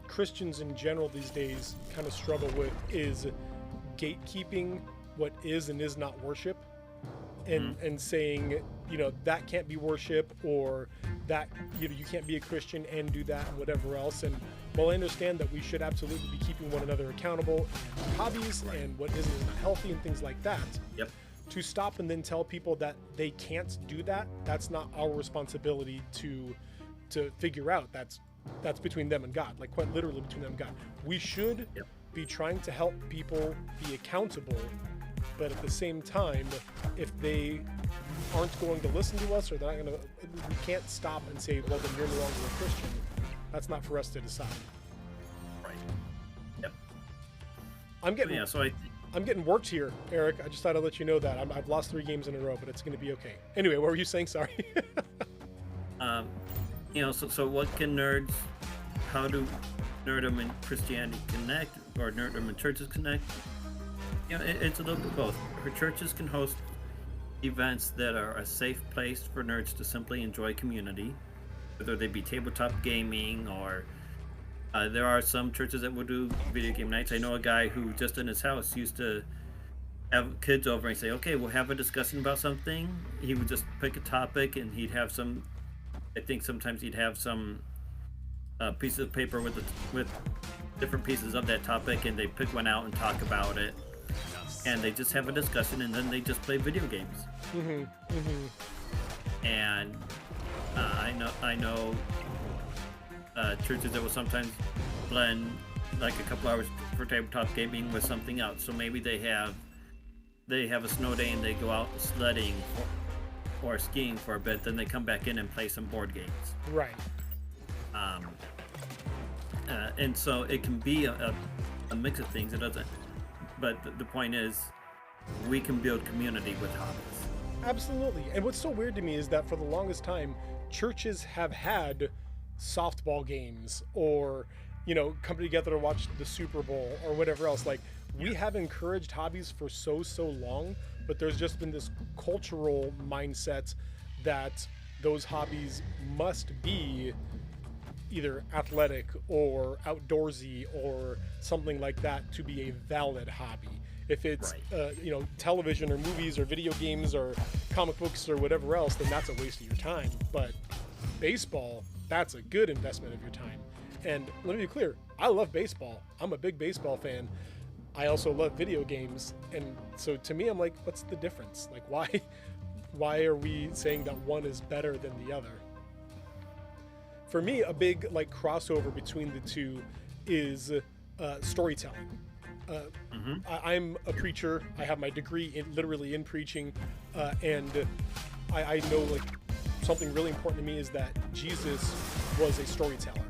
Christians in general these days kind of struggle with is gatekeeping what is and is not worship, and saying, that can't be worship, or that you can't be a Christian and do that and whatever else. And while I understand that we should absolutely be keeping one another accountable and hobbies and what is and is not healthy and things like that. Yep. To stop and then tell people that they can't do that, that's not our responsibility to figure out. That's between them and God, like quite literally between them and God. We should be trying to help people be accountable, but at the same time, if they aren't going to listen to us, or they're not going to, we can't stop and say, well, then you're no longer a Christian. That's not for us to decide. Right. Yep. I'm getting worked here, Eric. I just thought I'd let you know that. I've lost 3 games in a row, but it's going to be okay. Anyway, what were you saying? Sorry. So what can nerds, how do nerdom and Christianity connect, or nerdom and churches connect? It's a little bit of both. Our churches can host events that are a safe place for nerds to simply enjoy community. whether they be tabletop gaming or there are some churches that will do video game nights. I know a guy who just in his house used to have kids over and say, okay, we'll have a discussion about something. He would just pick a topic and he'd have some, I think sometimes he'd have some pieces of paper with different pieces of that topic, and they pick one out and talk about it. And they just have a discussion, and then they just play video games. And I know churches that will sometimes blend like a couple hours for tabletop gaming with something else. So maybe they have a snow day and they go out sledding or skiing for a bit. Then they come back in and play some board games. Right. And so it can be a mix of things. It doesn't. But the point is, we can build community with hobbies. Absolutely. And what's so weird to me is that for the longest time, churches have had softball games or, come together to watch the Super Bowl or whatever else. Like, we have encouraged hobbies for so long, but there's just been this cultural mindset that those hobbies must be either athletic or outdoorsy or something like that to be a valid hobby. If it's television or movies or video games or comic books or whatever else, then that's a waste of your time. But baseball, that's a good investment of your time. And let me be clear, I love baseball. I'm a big baseball fan. I also love video games. And so to me, I'm like, what's the difference? Like, why are we saying that one is better than the other? For me, a big crossover between the two is storytelling. I'm a preacher. I have my degree literally in preaching, and I know something really important to me is that Jesus was a storyteller.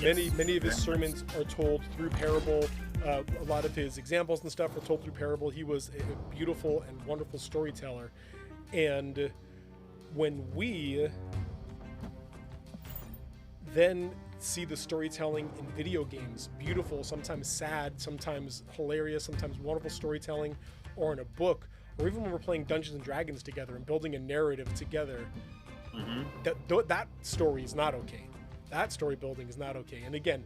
Many of his sermons are told through parable. A lot of his examples and stuff are told through parable. He was a beautiful and wonderful storyteller, and when we then see the storytelling in video games, beautiful, sometimes sad, sometimes hilarious, sometimes wonderful storytelling, or in a book, or even when we're playing Dungeons and Dragons together and building a narrative together, that story is not okay. That story building is not okay. And again,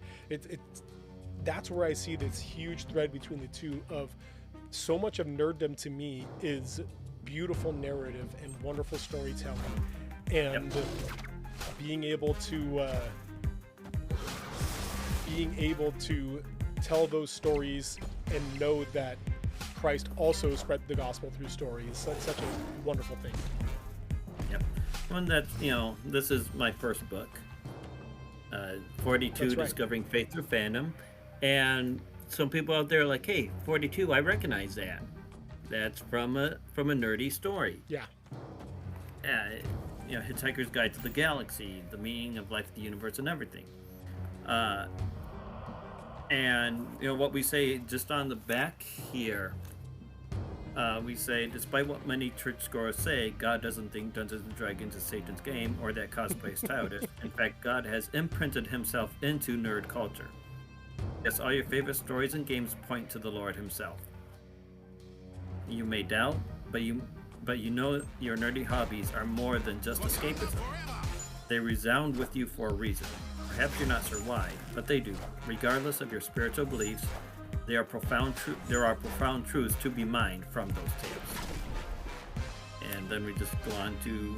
that's where I see this huge thread between the two of so much of nerddom to me is beautiful narrative and wonderful storytelling, and being able to tell those stories and know that Christ also spread the gospel through stories. Such a wonderful thing. Yep. One that, this is my first book, 42, That's right. Discovering Faith Through Fandom. And some people out there are like, hey, 42, I recognize that. That's from a nerdy story. Yeah. Hitchhiker's Guide to the Galaxy, the meaning of life, the universe, and everything. And what we say just on the back here, we say, despite what many churchgoers say, God doesn't think Dungeons and Dragons is Satan's game or that cosplay is childish. In fact, God has imprinted himself into nerd culture. Yes, all your favorite stories and games point to the Lord himself. You may doubt, but you know your nerdy hobbies are more than just escapism. They resound with you for a reason. Perhaps you're not sure why, but they do. Regardless of your spiritual beliefs, there are profound truths to be mined from those tales. And then we just go on to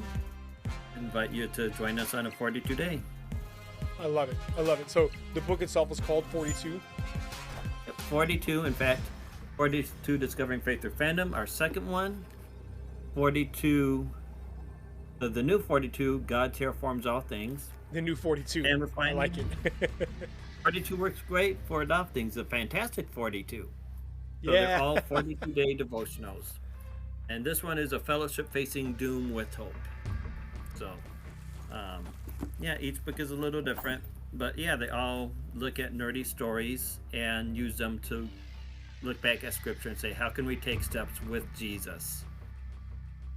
invite you to join us on a 42 day. I love it. So the book itself is called 42. 42, in fact, 42 Discovering Faith Through Fandom, our second one. 42, the new 42, God Terraforms All Things. The new 42. And I like it. 42 works great for adopting the Fantastic 42. So Yeah. they're all 42-day devotionals. And this one is a fellowship facing doom with hope. So, each book is a little different. But yeah, they all look at nerdy stories and use them to look back at Scripture and say, how can we take steps with Jesus?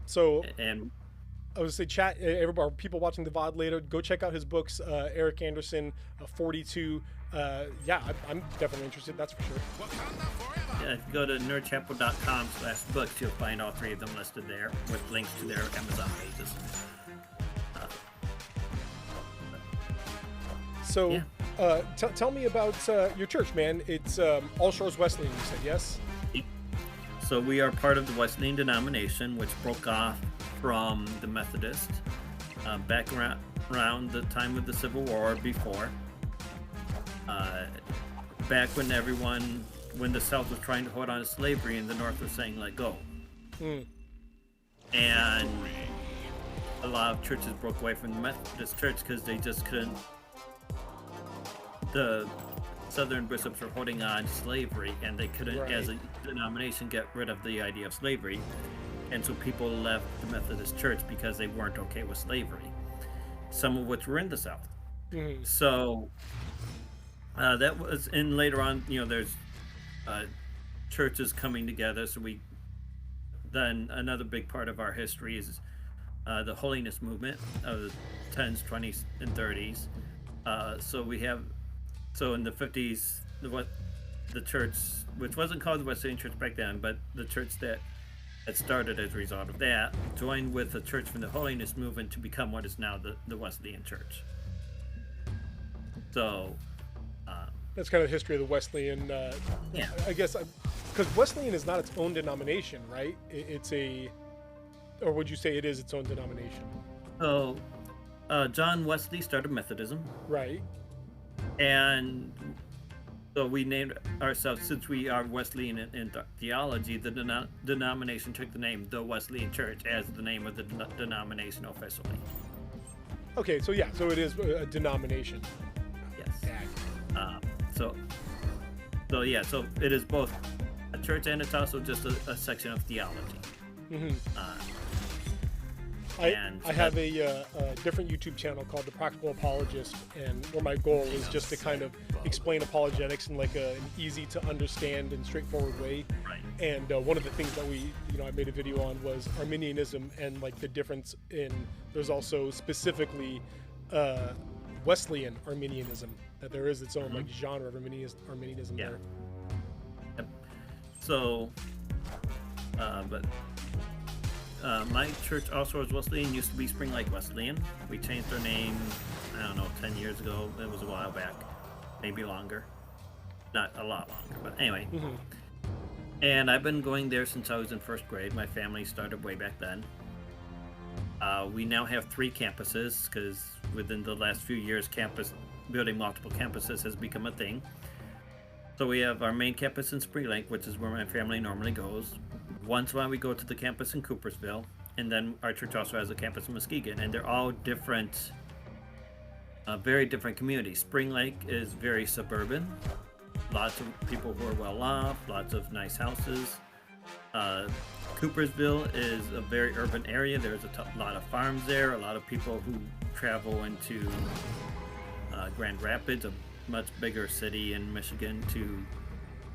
So, And I would say, chat, everybody, people watching the VOD later, go check out his books, Eric Anderson, 42. I'm definitely interested, that's for sure. if you go to nerdchapel.com/books, you'll find all three of them listed there with links to their Amazon pages. So, Yeah. tell me about your church, man. It's All Shores Wesleyan, you said, yes? So we are part of the Wesleyan denomination, which broke off from the Methodist back around the time of the Civil War or before. Back when when the South was trying to hold on to slavery and the North was saying, let go. And a lot of churches broke away from the Methodist Church because they just couldn't. The Southern bishops were holding on to slavery, and they couldn't, as a denomination, get rid of the idea of slavery. And so people left the Methodist Church because they weren't okay with slavery, some of which were in the South. So that was, and later on, there's churches coming together. So then another big part of our history is the holiness movement of the 10s, 20s, and 30s. So in the 50s, the church, which wasn't called the Wesleyan Church back then, but the church that had started as a result of that, joined with the church from the holiness movement to become what is now the Wesleyan Church. So that's kind of the history of the Wesleyan. I guess because Wesleyan is not its own denomination, right? It's or would you say it is its own denomination? So John Wesley started Methodism. Right. And so we named ourselves, since we are Wesleyan in theology, the denomination took the name the Wesleyan Church as the name of the denomination officially. Okay, so so it is a denomination. Yes. So it is both a church and it's also just a section of theology. I have a different YouTube channel called The Practical Apologist, and where my goal is just to kind of explain apologetics in like an easy to understand and straightforward way. Right. And one of the things that I made a video on was Arminianism and like the difference in, there's also specifically Wesleyan Arminianism, that there is its own like genre of Arminianism there. Yep. So, my church, All Shores Wesleyan, used to be Spring Lake Wesleyan. We changed our name, 10 years ago. It was a while back, maybe longer. Not a lot longer, but anyway. And I've been going there since I was in first grade. My family started way back then. We now have 3 campuses because within the last few years, building multiple campuses has become a thing. So we have our main campus in Spring Lake, which is where my family normally goes. Once in a while, we go to the campus in Coopersville, and then our church also has a campus in Muskegon, and they're all different, very different communities. Spring Lake is very suburban, lots of people who are well off, lots of nice houses. Coopersville is a very urban area. There's a lot of farms there, a lot of people who travel into Grand Rapids, a much bigger city in Michigan, to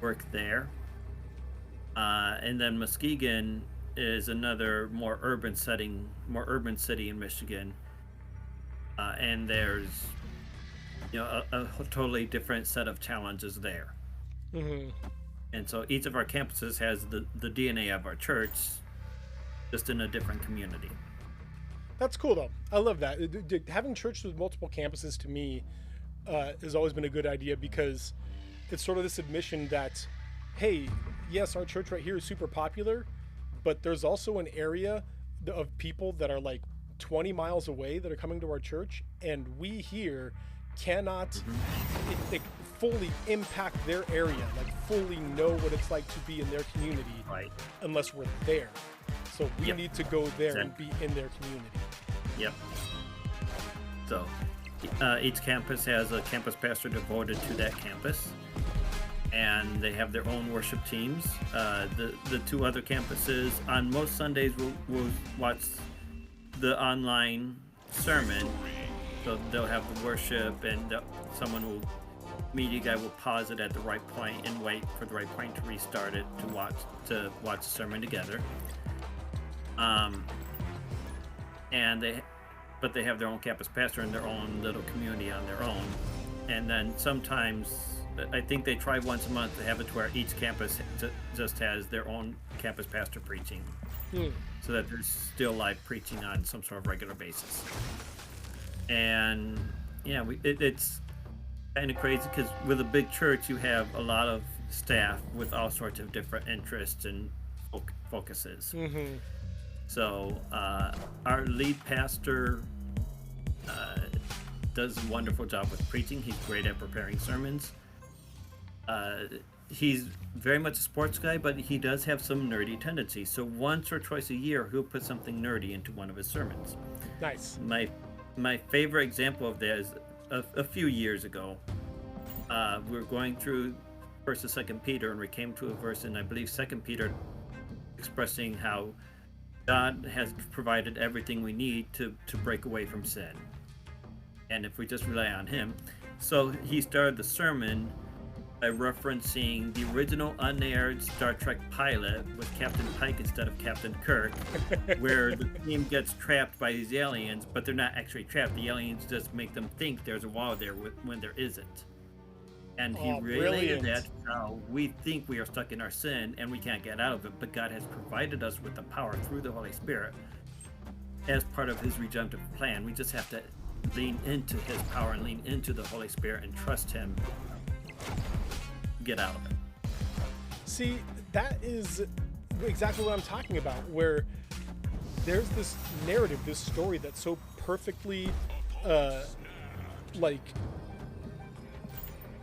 work there. And then Muskegon is another more urban city in Michigan, and there's a totally different set of challenges there. And so each of our campuses has the DNA of our church, just in a different community. That's cool though. I love that. Having churches with multiple campuses, to me, has always been a good idea, because it's sort of this admission that, hey, yes, our church right here is super popular, but there's also an area of people that are like 20 miles away that are coming to our church, and we here cannot fully impact their area, like fully know what it's like to be in their community, unless we're there. So we need to go there and be in their community. Yep. So each campus has a campus pastor devoted to that campus, and they have their own worship teams. The 2 other campuses, on most Sundays, will watch the online sermon. So they'll have the worship, and media guy will pause it at the right point and wait for the right point to restart it to watch the sermon together. But they have their own campus pastor and their own little community on their own. And then sometimes, I think they try once a month to have it to where each campus just has their own campus pastor preaching, so that there's still live preaching on some sort of regular basis. And it's kind of crazy because with a big church, you have a lot of staff with all sorts of different interests and focuses. Mm-hmm. So our lead pastor does a wonderful job with preaching. He's great at preparing sermons. He's very much a sports guy, but he does have some nerdy tendencies. So once or twice a year, he'll put something nerdy into one of his sermons. Nice. My favorite example of that is a few years ago. We were going through First and Second Peter, and we came to a verse in, I believe, Second Peter, expressing how God has provided everything we need to break away from sin, and if we just rely on Him. So he started the sermon by referencing the original unaired Star Trek pilot with Captain Pike instead of Captain Kirk, where the team gets trapped by these aliens, but they're not actually trapped. The aliens just make them think there's a wall there when there isn't. And he related that to how we think we are stuck in our sin and we can't get out of it, but God has provided us with the power through the Holy Spirit as part of His redemptive plan. We just have to lean into His power and lean into the Holy Spirit and trust Him. Get out of it. See, that is exactly what I'm talking about, where there's this narrative, this story that's so perfectly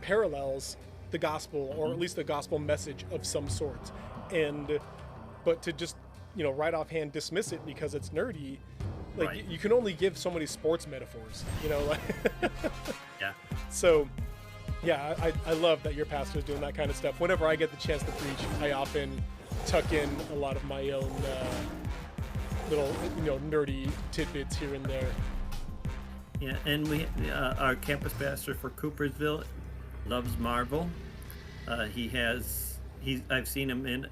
parallels the gospel, or at least the gospel message of some sort, but to just right offhand dismiss it because it's nerdy, right. You can only give so many sports metaphors, Yeah. So yeah, I love that your pastor's doing that kind of stuff. Whenever I get the chance to preach, I often tuck in a lot of my own little nerdy tidbits here and there. Yeah, and we our campus pastor for Coopersville loves Marvel. I've seen him in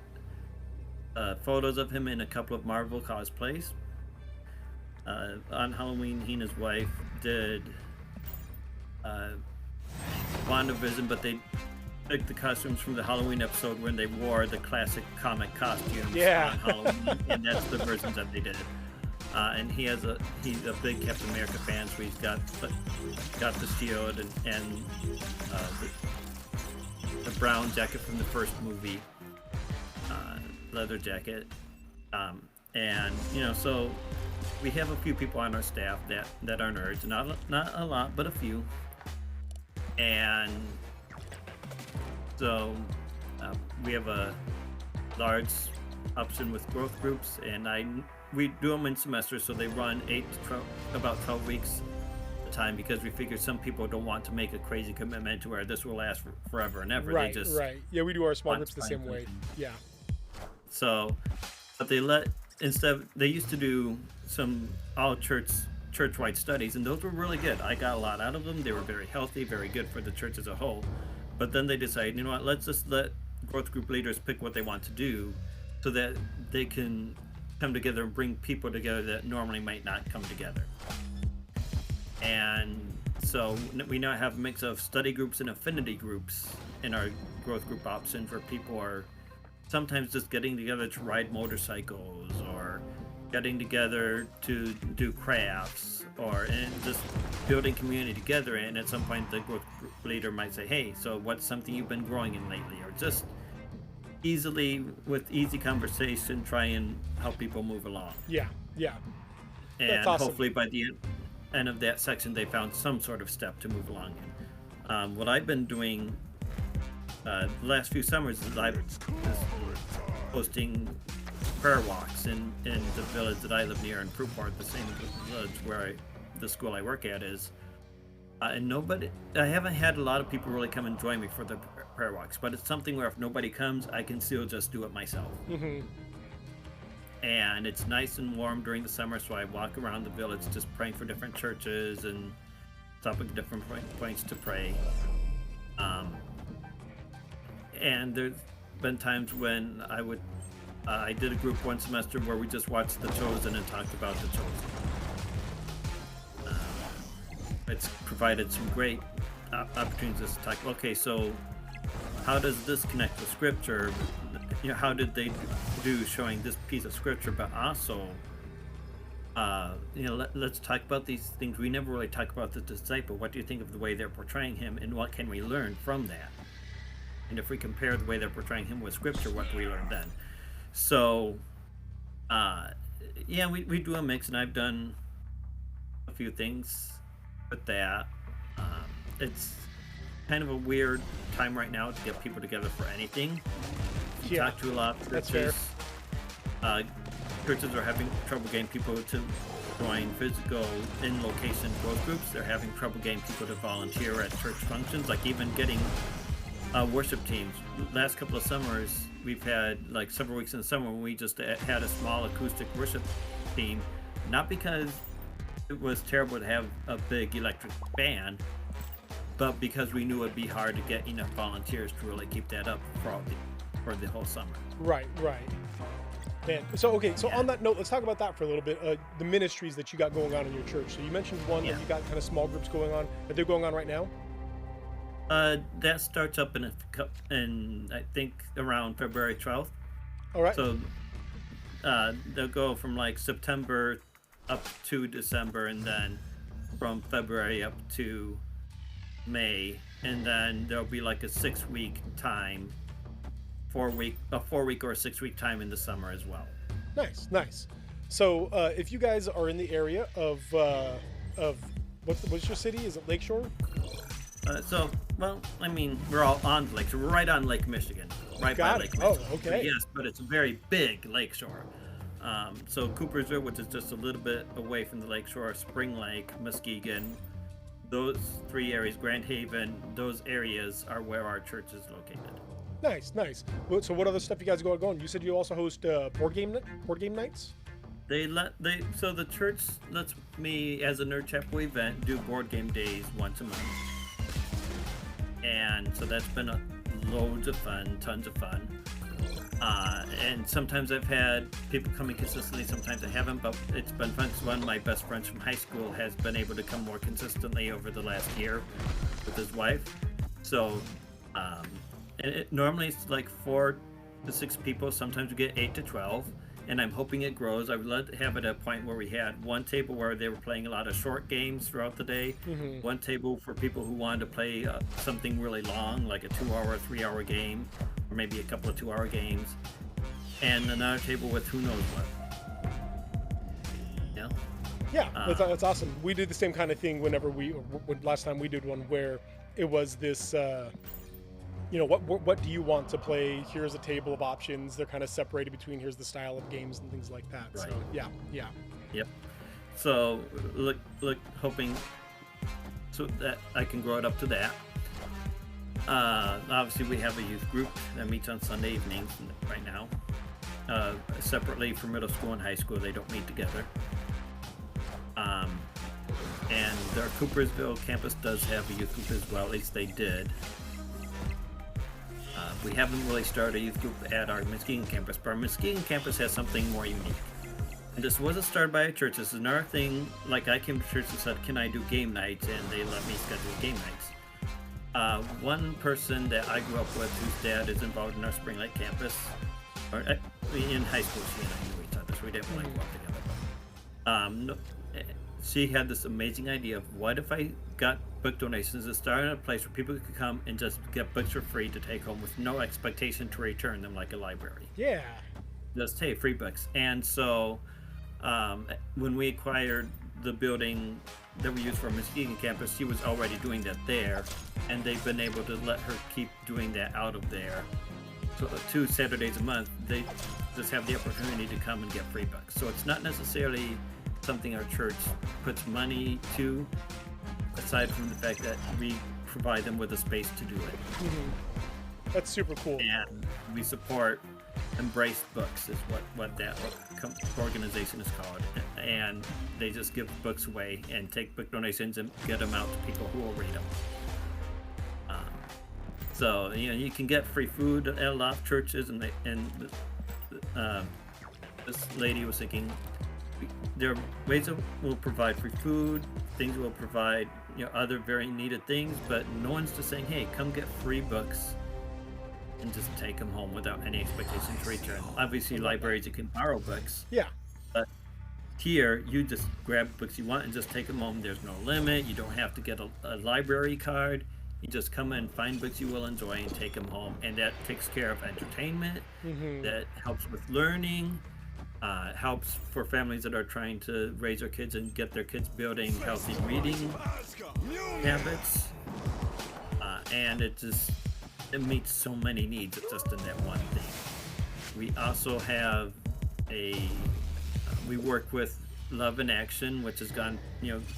photos of him in a couple of Marvel cosplays. On Halloween, he and his wife did WandaVision, but they took the costumes from the Halloween episode when they wore the classic comic costumes on Halloween, and that's the versions that they did. And he's a big Captain America fan, so he's got the shield and the brown jacket from the first movie, leather jacket, and so we have a few people on our staff that are nerds, not a lot, but a few, and so we have a large option with growth groups, and we do them in semesters, so they run 8 to about 12 weeks at a time, because we figure some people don't want to make a crazy commitment to where this will last forever and ever. Right, they just right. Yeah, we do our small groups the same way. Yeah. So, but they used to do some all church-wide studies, and those were really good. I got a lot out of them. They were very healthy, very good for the church as a whole. But then they decided, you know what, let's just let growth group leaders pick what they want to do, so that they can come together and bring people together that normally might not come together. And so we now have a mix of study groups and affinity groups in our growth group options, where people are sometimes just getting together to ride motorcycles, or getting together to do crafts, and just building community together. And at some point the growth group leader might say, hey, so what's something you've been growing in lately? Or just with easy conversation, try and help people move along. Yeah. And that's awesome. Hopefully by the end of that section, they found some sort of step to move along in. What I've been doing the last few summers is I've just hosting prayer walks in the village that I live near in Fruitport, the same village where the school I work at is. And I haven't had a lot of people really come and join me for the prayer walks, but it's something where if nobody comes, I can still just do it myself. Mm-hmm. And it's nice and warm during the summer, so I walk around the village just praying for different churches and stopping at different points to pray. And there's been times when I did a group one semester where we just watched The Chosen and talked about The Chosen. It's provided some great opportunities to talk. Okay, so how does this connect with Scripture? How did they do showing this piece of Scripture, but also let's talk about these things. We never really talk about the disciple. What do you think of the way they're portraying him, and what can we learn from that? And if we compare the way they're portraying him with Scripture, what do we learn then? So, we do a mix, and I've done a few things with that. It's kind of a weird time right now to get people together for anything. You talk to a lot of churches. Churches are having trouble getting people to join physical in-location growth groups. They're having trouble getting people to volunteer at church functions, like even getting worship teams. Last couple of summers, we've had like several weeks in the summer when we just had a small acoustic worship team, not because it was terrible to have a big electric band, but because we knew it'd be hard to get enough volunteers to really keep that up for the whole summer. Right. Man. So on that note, let's talk about that for a little bit. The ministries that you got going on in your church. So you mentioned one that you got kind of small groups going on. Are they going on right now? That starts up in I think around February 12th. All right. So they'll go from like September up to December, and then from February up to May, and then there'll be like a 6-week time. 4-week or 6-week time in the summer as well. Nice. So if you guys are in the area of what's your city? Is it Lakeshore? We're all on the lake. So we're right on Lake Michigan, by Lake Michigan. Oh, okay. Yes, but it's a very big lakeshore. So Coopersville, which is just a little bit away from the lakeshore, Spring Lake, Muskegon, those 3 areas, Grand Haven, those areas are where our church is located. Nice. So what other stuff you guys got going? You said you also host board game nights? So the church lets me, as a Nerd Chapel event, do board game days once a month. And so that's been loads of fun, tons of fun. And sometimes I've had people coming consistently, sometimes I haven't, but it's been fun. So one of my best friends from high school has been able to come more consistently over the last year with his wife. So, normally it's like 4 to 6 people. Sometimes we get 8 to 12, and I'm hoping it grows. I would love to have it at a point where we had one table where they were playing a lot of short games throughout the day, one table for people who wanted to play something really long, like a 2-hour, 3-hour game, or maybe a couple of 2-hour games, and another table with who knows what. Yeah, that's awesome. We did the same kind of thing when last time we did one where it was this. What do you want to play? Here's a table of options. They're kind of separated between here's the style of games and things like that. Right. So yeah. Yep. So look, hoping so that I can grow it up to that. Obviously, we have a youth group that meets on Sunday evenings right now. Separately for middle school and high school, they don't meet together. And our Coopersville campus does have a youth group as well. At least they did. We haven't really started a youth group at our Muskegon campus, but our Muskegon campus has something more unique. And this wasn't started by a church. This is another thing. Like, I came to church and said, can I do game nights? And they let me schedule game nights. One person that I grew up with, whose dad is involved in our Spring Lake campus, or in high school, she and I knew each other, so we didn't really work together. She had this amazing idea of what if I got book donations and started a place where people could come and just get books for free to take home with no expectation to return them, like a library. Yeah. Just, hey, free books. And so when we acquired the building that we use for our Muskegon campus, she was already doing that there, and they've been able to let her keep doing that out of there. So 2 Saturdays a month, they just have the opportunity to come and get free books. So it's not necessarily something our church puts money to, aside from the fact that we provide them with a space to do it. That's super cool. And we support Embrace Books is what that organization is called, and they just give books away and take book donations and get them out to people who will read them. So you can get free food at a lot of churches, and this lady was thinking there are ways that will provide free food, things will provide other very needed things, but no one's just saying, hey, come get free books and just take them home without any expectation to return. Obviously, libraries, you can borrow books. Yeah. But Here, you just grab books you want and just take them home. There's no limit. You don't have to get a library card. You just come and find books you will enjoy and take them home. And that takes care of entertainment. That helps with learning. Helps for families that are trying to raise their kids and get their kids building healthy reading habits. And it meets so many needs just in that one thing. We also have we work with Love in Action, which has gone,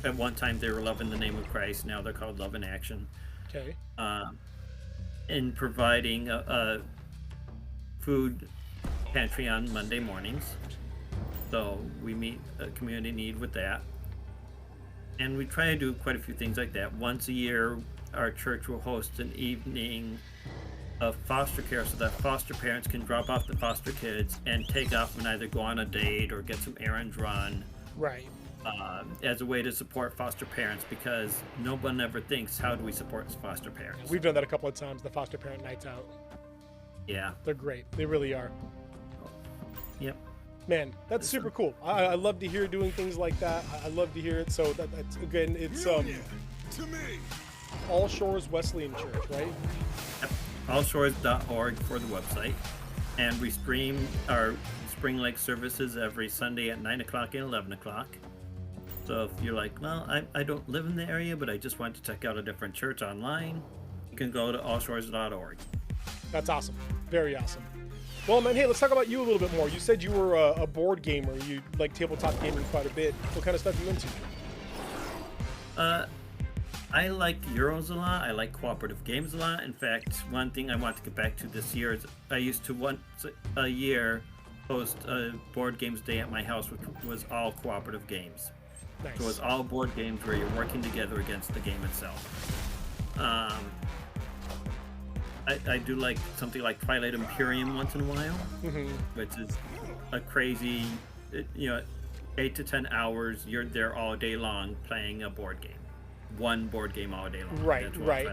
at one time they were Love in the Name of Christ. Now they're called Love in Action. Okay. In providing a food pantry on Monday mornings. So we meet a community need with that. And we try to do quite a few things like that. Once a year, our church will host an evening of foster care so that foster parents can drop off the foster kids and take off and either go on a date or get some errands run. Right. As a way to support foster parents, because no one ever thinks, how do we support foster parents? We've done that a couple of times, the foster parent nights out. Yeah. They're great. They really are. Yep. Man, that's super cool. I love to hear doing things like that. I love to hear it. So that's, again, it's All Shores Wesleyan Church, right? Yep. Allshores.org for the website. And we stream our Spring Lake services every Sunday at 9 o'clock and 11 o'clock. So if you're like, well, I don't live in the area, but I just want to check out a different church online, you can go to allshores.org. That's awesome. Very awesome. Well, man, hey, let's talk about you a little bit more. You said you were a board gamer. You like tabletop gaming quite a bit. What kind of stuff are you into? I like Euros a lot. I like cooperative games a lot. In fact, one thing I want to get back to this year is I used to once a year host a board games day at my house, which was all cooperative games. Nice. So it was all board games where you're working together against the game itself. I do like something like Twilight Imperium once in a while, which is a crazy, 8 to 10 hours. You're there all day long playing a board game. One board game all day long. Right, right.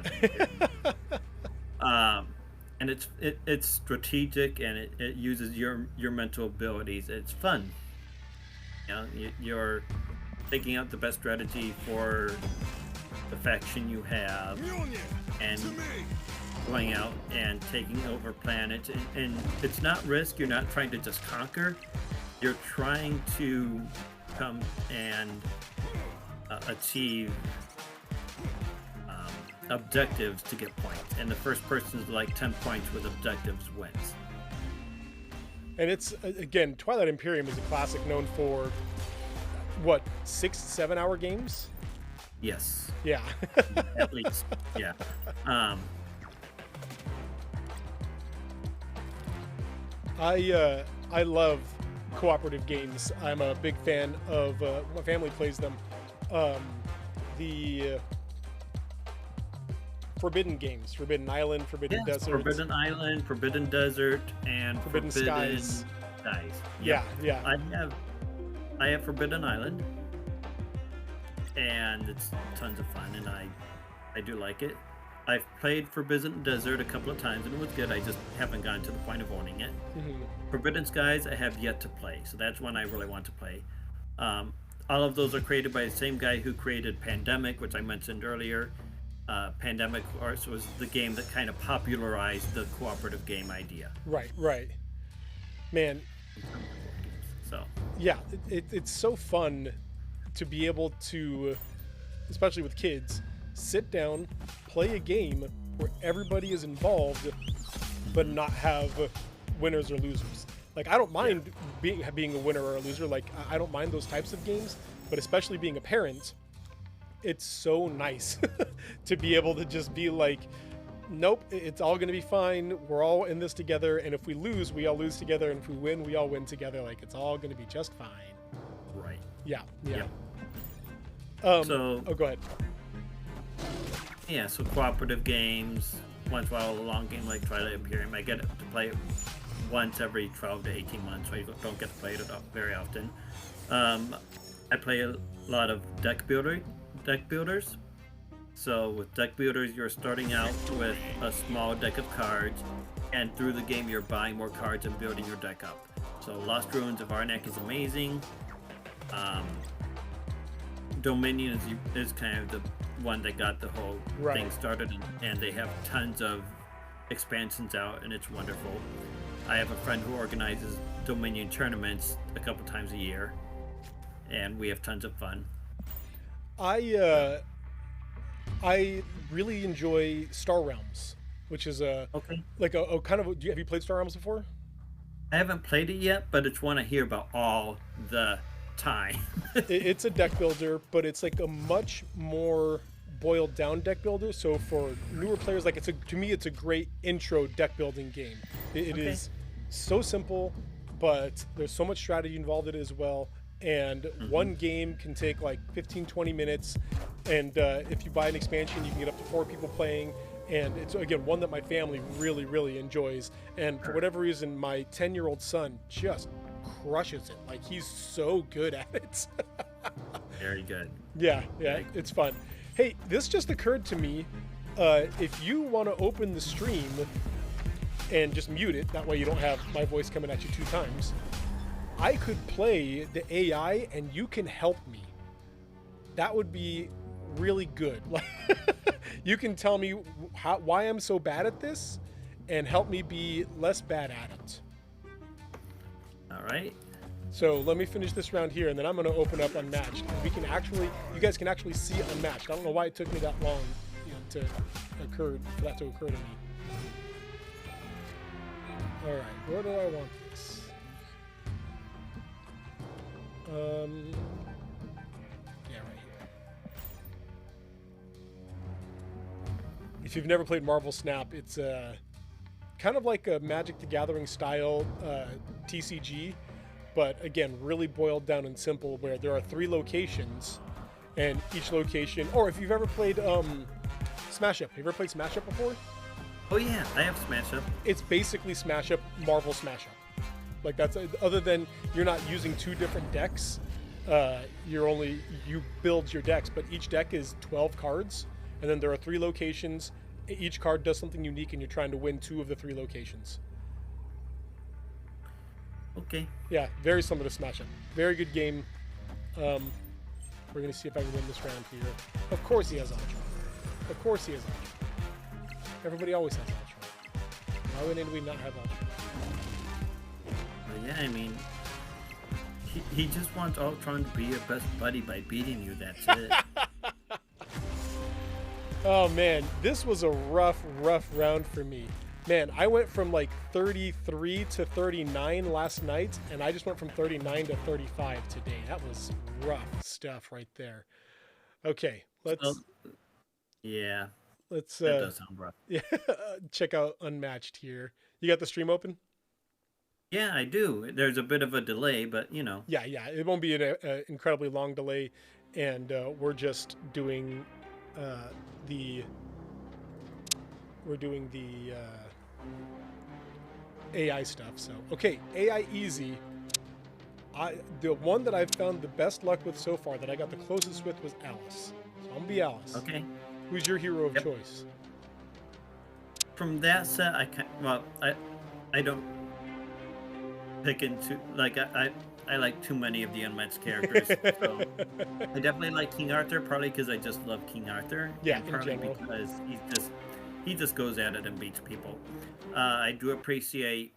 And it's strategic, and it uses your mental abilities. It's fun. You're thinking out the best strategy for the faction you have, and going out and taking over planets. And it's not risk. You're not trying to just conquer. You're trying to come and achieve objectives to get points, and the first person to like 10 points with objectives wins. And it's, again, Twilight Imperium is a classic known for what, 6-7 hour games? Yes. Yeah. At least. Yeah. I love cooperative games. I'm a big fan of my family plays them. The Forbidden games, Forbidden Island, Forbidden Desert. Forbidden Island, Forbidden Desert, and Forbidden Skies. Yep. Yeah. I have Forbidden Island, and it's tons of fun, and I do like it. I've played Forbidden Desert a couple of times, and it was good. I just haven't gotten to the point of owning it. Forbidden Skies I have yet to play, so that's one I really want to play. All of those are created by the same guy who created Pandemic, which I mentioned earlier. Pandemic, of course, was the game that kind of popularized the cooperative game idea. Right. Man. So. Yeah, it's so fun to be able to, especially with kids, sit down, play a game where everybody is involved, but not have winners or losers. Like, I don't mind being a winner or a loser. Like, I don't mind those types of games, but especially being a parent, it's so nice to be able to just be like, nope, it's all going to be fine. We're all in this together. And if we lose, we all lose together. And if we win, we all win together. Like, it's all going to be just fine. Right. Yeah. So, go ahead. Yeah, so cooperative games, once in a while a long game like Twilight Imperium, I get to play it once every 12 to 18 months, so I don't get to play it very often. I play a lot of deck builders. So with deck builders, you're starting out with a small deck of cards, and through the game you're buying more cards and building your deck up. So Lost Ruins of Arnak is amazing. Um, Dominion is kind of the one that got the whole thing started, and they have tons of expansions out, and it's wonderful. I have a friend who organizes Dominion tournaments a couple times a year, and we have tons of fun. I really enjoy Star Realms, which is a kind of. Have you played Star Realms before? I haven't played it yet, but it's one I hear about all the time. It's a deck builder, but it's like a much more boiled down deck builder. So for newer players, like to me, it's a great intro deck building game. It is so simple, but there's so much strategy involved in it as well. And one game can take like 15-20 minutes, and if you buy an expansion, you can get up to 4 people playing. And it's, again, one that my family really enjoys. And for whatever reason, my 10-year-old son just crushes it. Like, he's so good at it. Very good. Yeah, it's fun. Hey, this just occurred to me. If you want to open the stream and just mute it, that way you don't have my voice coming at you 2 times, I could play the AI and you can help me. That would be really good. You can tell me why I'm so bad at this and help me be less bad at it. All right. So let me finish this round here, and then I'm going to open up Unmatched. You guys can actually see Unmatched. I don't know why it took me that long, for that to occur to me. All right, where do I want this? Yeah, right here. If you've never played Marvel Snap, it's kind of like a Magic the Gathering style TCG, but again, really boiled down and simple, where there are 3 locations, and each location, or if you've ever played Smash Up. Have you ever played Smash Up before? Oh yeah, I have Smash Up. It's basically Smash Up, Marvel Smash Up. Like, that's, other than you're not using 2 different decks, you build your decks, but each deck is 12 cards, and then there are 3 locations. Each card does something unique, and you're trying to win 2 of the 3 locations. Okay. Yeah, very similar to Smash Up. Very good game. We're going to see if I can win this round here. Of course he has Ultra. Of course he has Ultra. Everybody always has Ultra. Why would anybody not have Ultra? Well, yeah, I mean, he just wants Ultron to be your best buddy by beating you, that's it. Oh man, this was a rough round for me. Man, I went from like 33 to 39 last night, and I just went from 39 to 35 today. That was rough stuff right there. Okay, let's... yeah. Let's that does sound rough. Yeah, check out Unmatched here. You got the stream open? Yeah, I do. There's a bit of a delay, but you know. Yeah, it won't be an incredibly long delay, and we're just doing the AI stuff. So okay, AI easy. The one that I've found the best luck with so far, that I got the closest with, was Alice. So I'm gonna be Alice. Okay. Who's your hero of choice? From that set, I don't pick into, like, I like too many of the unmatched characters. So I definitely like King Arthur, partly because I just love King Arthur. Yeah, and partly because he just goes at it and beats people. I do appreciate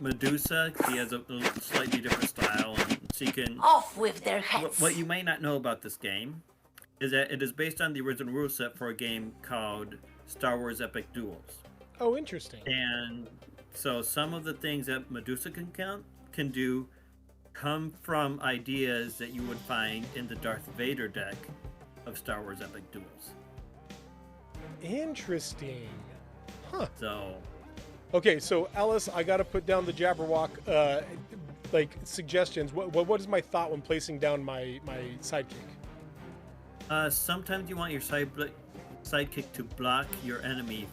Medusa, because he has a slightly different style, and she can... Off with their heads! What you might not know about this game is that it is based on the original rule set for a game called Star Wars Epic Duels. Oh, interesting. And so some of the things that Medusa can do come from ideas that you would find in the Darth Vader deck of Star Wars Epic Duels. Interesting. Huh. So... Okay, so Alice, I got to put down the Jabberwock, like, suggestions. What is my thought when placing down my sidekick? Sometimes you want your sidekick to block your enemy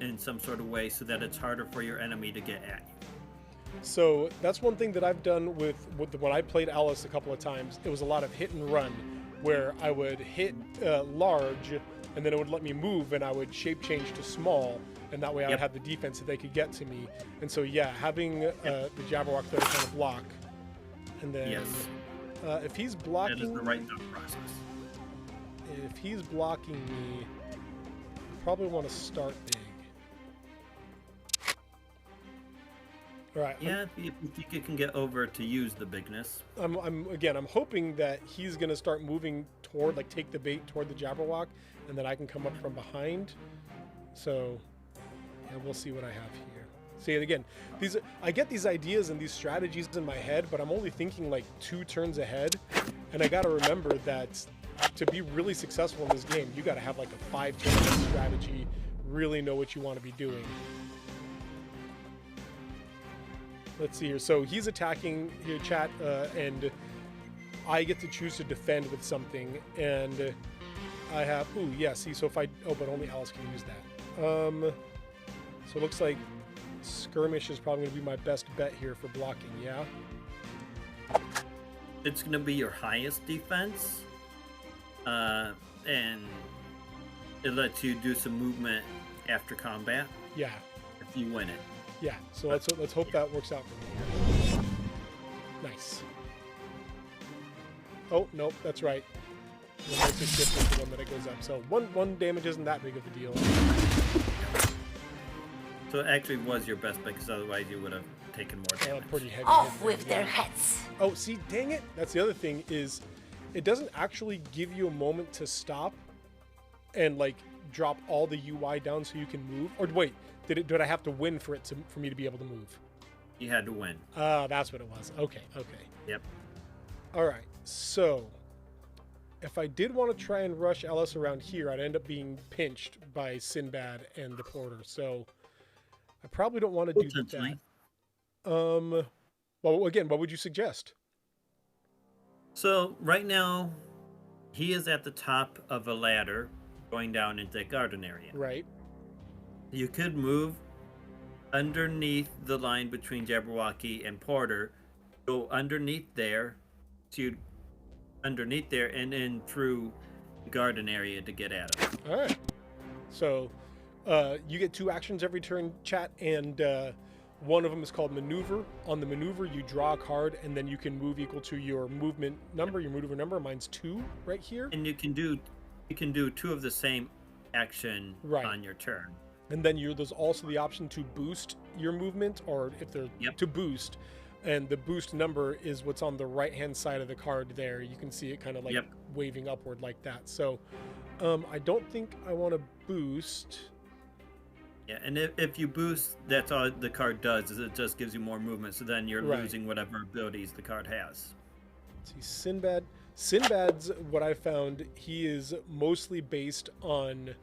in some sort of way, so that it's harder for your enemy to get at you. So that's one thing that I've done with when I played Alice a couple of times. It was a lot of hit and run, where I would hit large, and then it would let me move, and I would shape change to small, and that way I would have the defense that they could get to me. And so yeah, having the Jabberwock there to kind of block And then Yes. If he's That is blocking, the right thought process. if he's blocking me, I probably want to start big. All right. Yeah, if you think it can get over to use the bigness. I'm hoping that he's gonna start moving toward, like, take the bait toward the Jabberwock, and then I can come up from behind. So, yeah, we'll see what I have here. See, again, I get these ideas and these strategies in my head, but I'm only thinking like 2 turns ahead, and I gotta remember that to be really successful in this game, you gotta have like a 5-turn strategy, really know what you want to be doing. Let's see here. So he's attacking here, chat, and I get to choose to defend with something, and I have, ooh, yeah, see, so if I, oh, but only Alice can use that. So it looks like skirmish is probably going to be my best bet here for blocking, yeah? It's going to be your highest defense, and it lets you do some movement after combat. Yeah. If you win it. Yeah, so let's hope that works out for me. Nice. Oh, nope, that's right. It makes it different the one that it goes up. So one damage isn't that big of a deal. So it actually was your best bet, because otherwise you would have taken more damage. Pretty heavy. Off with their heads. Oh, see, dang it. That's the other thing, is it doesn't actually give you a moment to stop and, like, drop all the UI down so you can move. Or wait, did I have to win for me to be able to move? You had to win. That's what it was. Okay. Yep. All right. So if I did want to try and rush Ellis around here, I'd end up being pinched by Sinbad and the Porter. So I probably don't want to do that. Well, again, what would you suggest? So right now, he is at the top of a ladder going down into the garden area. Right. You could move underneath the line between Jabberwocky and Porter, go underneath there, and then through the garden area to get at him. All right. So you get 2 actions every turn, chat, and one of them is called maneuver. On the maneuver, you draw a card, and then you can move equal to your movement number, your maneuver number. Mine's 2 right here. And you can do 2 of the same action on your turn. And then there's also the option to boost your movement, or if they're to boost. And the boost number is what's on the right-hand side of the card there. You can see it kind of like waving upward like that. So I don't think I want to boost. Yeah, and if you boost, that's all the card does, is it just gives you more movement. So then you're losing whatever abilities the card has. Let's see, Sinbad. Sinbad's, what I found, he is mostly based on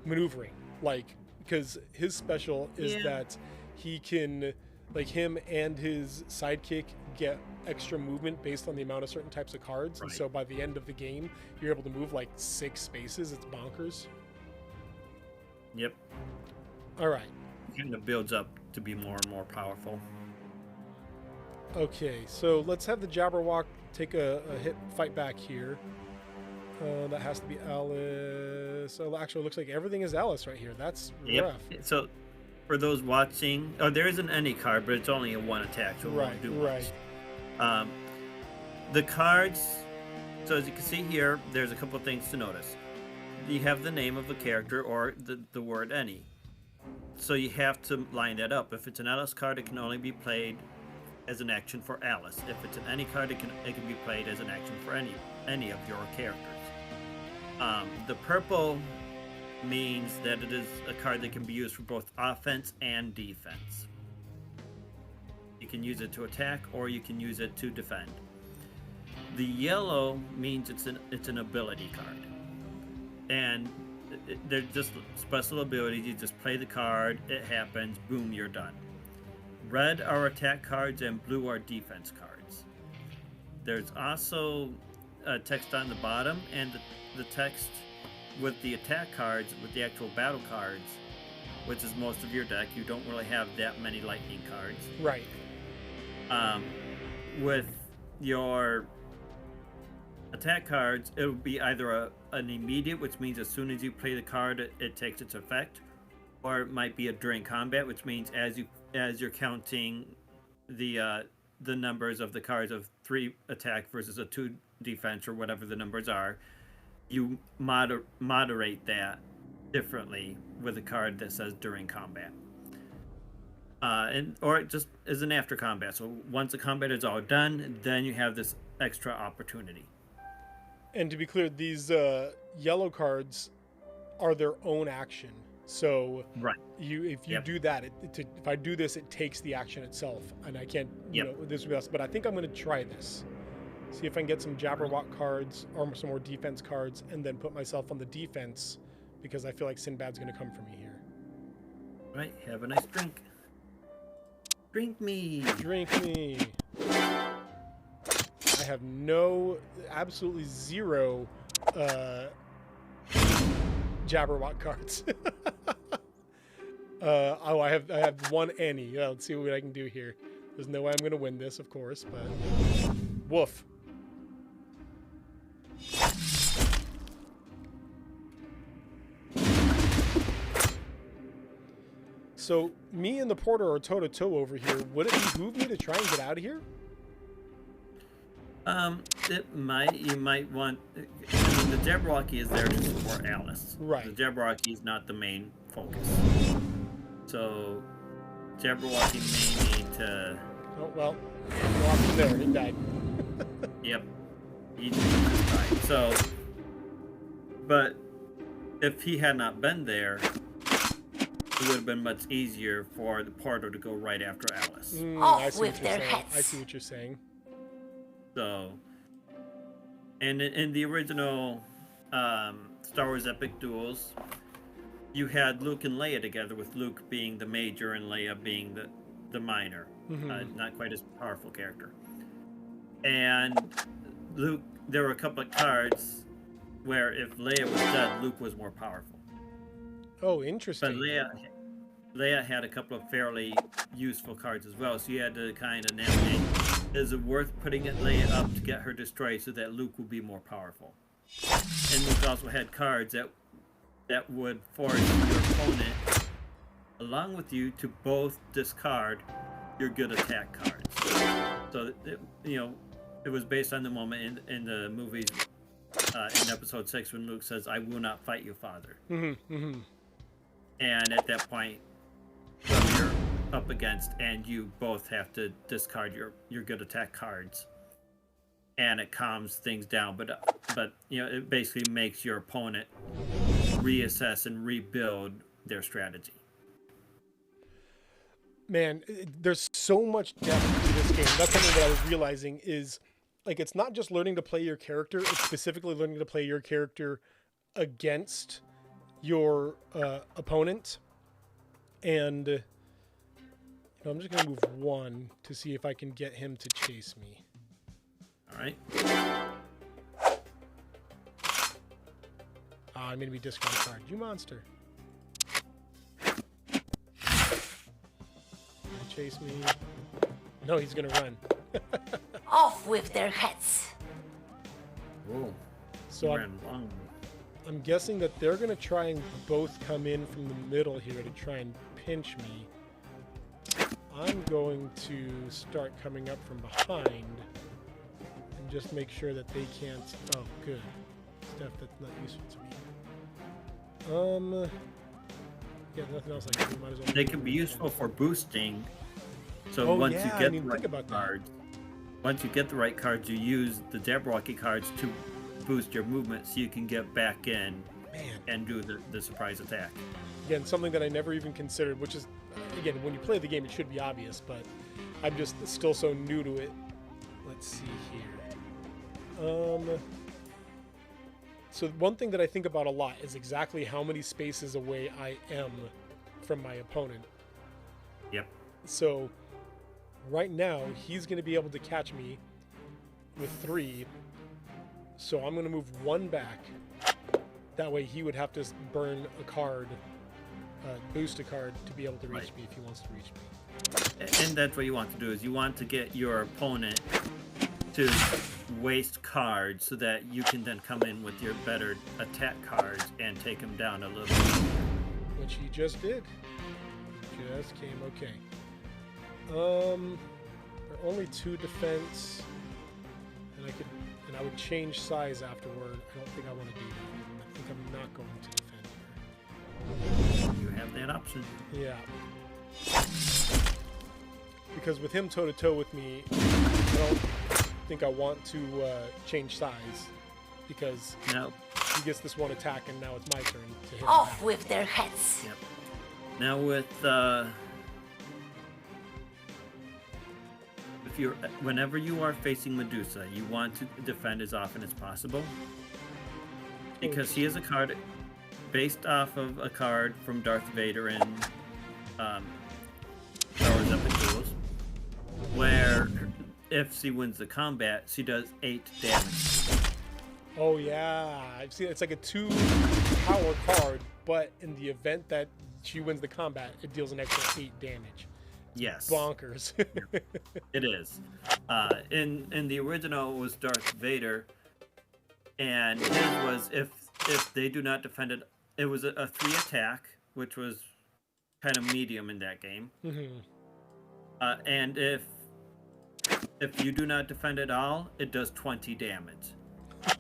maneuvering. Like, because his special is that he can, like, him and his sidekick get extra movement based on the amount of certain types of cards. And so by the end of the game, you're able to move like 6 spaces. It's bonkers. Yep. All right. It kind of builds up to be more and more powerful. Okay, so let's have the Jabberwock take a fight back here. That has to be Alice. So actually, it looks like everything is Alice right here. That's rough. So for those watching, there isn't any card, but it's only a 1 attack, so it won't do much. The cards, so as you can see here, there's a couple of things to notice. You have the name of the character or the word any. So you have to line that up. If it's an Alice card, it can only be played as an action for Alice. If it's an any card, it can be played as an action for any of your characters. The purple means that it is a card that can be used for both offense and defense. You can use it to attack, or you can use it to defend. The yellow means it's an ability card, and they're just special abilities. You just play the card, it happens, boom, you're done. Red are attack cards, and blue are defense cards. There's also text on the bottom, and the text with the attack cards, with the actual battle cards, which is most of your deck. You don't really have that many lightning cards. Right. With your attack cards, it would be either an immediate, which means as soon as you play the card, it takes its effect, or it might be a during combat, which means as you're counting the the numbers of the cards of 3 attack versus a 2 defense or whatever the numbers are, you moderate that differently with a card that says during combat. Or it just is an after combat. So once the combat is all done, then you have this extra opportunity. And to be clear, these yellow cards are their own action. So right. If you do that, if I do this, it takes the action itself, and I can't. This would be awesome. But I think I'm going to try this. See if I can get some Jabberwock cards or some more defense cards, and then put myself on the defense, because I feel like Sinbad's going to come for me here. Right. Have a nice drink. Drink me. Drink me. I have absolutely zero Jabberwock cards. I have one Annie. Let's see what I can do here. There's no way I'm going to win this, of course, but woof. So me and the porter are toe-to-toe over here. Would it behoove me to try and get out of here? It might. You might want. I mean, the Jabberwocky is there to support Alice. Right. The Jabberwocky is not the main focus. So, Jabberwocky may need to. Oh well, walked from there. He died. Yep. He just died. So, but if he had not been there, it would have been much easier for the porter to go right after Alice. Off with their heads. I see what you're saying. So, and in the original Star Wars Epic Duels, you had Luke and Leia together, with Luke being the major and Leia being the minor, not quite as powerful character. And Luke, there were a couple of cards where if Leia was dead, Luke was more powerful. Oh, interesting. But Leia had a couple of fairly useful cards as well, so you had to kind of navigate. Is it worth putting Leia up to get her destroyed so that Luke would be more powerful? And Luke also had cards that would force your opponent, along with you, to both discard your good attack cards. So, it was based on the moment in the movies, in episode 6, when Luke says, "I will not fight you, Father." And at that point, you're up against, and you both have to discard your good attack cards, and it calms things down. But it basically makes your opponent reassess and rebuild their strategy. Man, there's so much depth to this game. That's something that I was realizing is, like, it's not just learning to play your character, it's specifically learning to play your character against your opponent. And I'm just going to move one to see if I can get him to chase me. All right. I made me discard a card. You monster. Chase me. No, he's going to run. Off with their heads. Whoa. So I'm guessing that they're going to try and both come in from the middle here to try and pinch me. I'm going to start coming up from behind and just make sure that they can't. Oh, good. Stuff that's not useful to me. Yeah, nothing else I can do. Might as well. They can be useful for boosting. So once you get the right cards, you use the Jabberwocky cards to boost your movement, so you can get back in and do the surprise attack. Again, something that I never even considered, which is, again, when you play the game, it should be obvious, but I'm just still so new to it. Let's see here. So one thing that I think about a lot is exactly how many spaces away I am from my opponent. Yep. So right now, he's going to be able to catch me with 3. So I'm going to move 1 back. That way he would have to burn a card, boost a card to be able to reach me if he wants to reach me. And that's what you want to do, is you want to get your opponent to waste cards so that you can then come in with your better attack cards and take him down a little bit. Which he just did. Just came okay. only 2 defense, and I would change size afterward. I don't think I want to do that. I think I'm not going to defend here. You have that option. Yeah. Because with him toe-to-toe with me, I don't think I want to change size, because he gets this 1 attack and now it's my turn to hit him. Off with their heads. Yep. Now with whenever you are facing Medusa, you want to defend as often as possible, because he has a card based off of a card from Darth Vader in Powers Up and Duels, where if she wins the combat, she does 8 damage. Oh yeah, I've seen it. It's like a 2 power card, but in the event that she wins the combat, it deals an extra 8 damage. Yes. Bonkers. It is. In the original, it was Darth Vader, and his was if they do not defend it. It was a 3 attack, which was kind of medium in that game. Mm-hmm. And if you do not defend at all, it does 20 damage.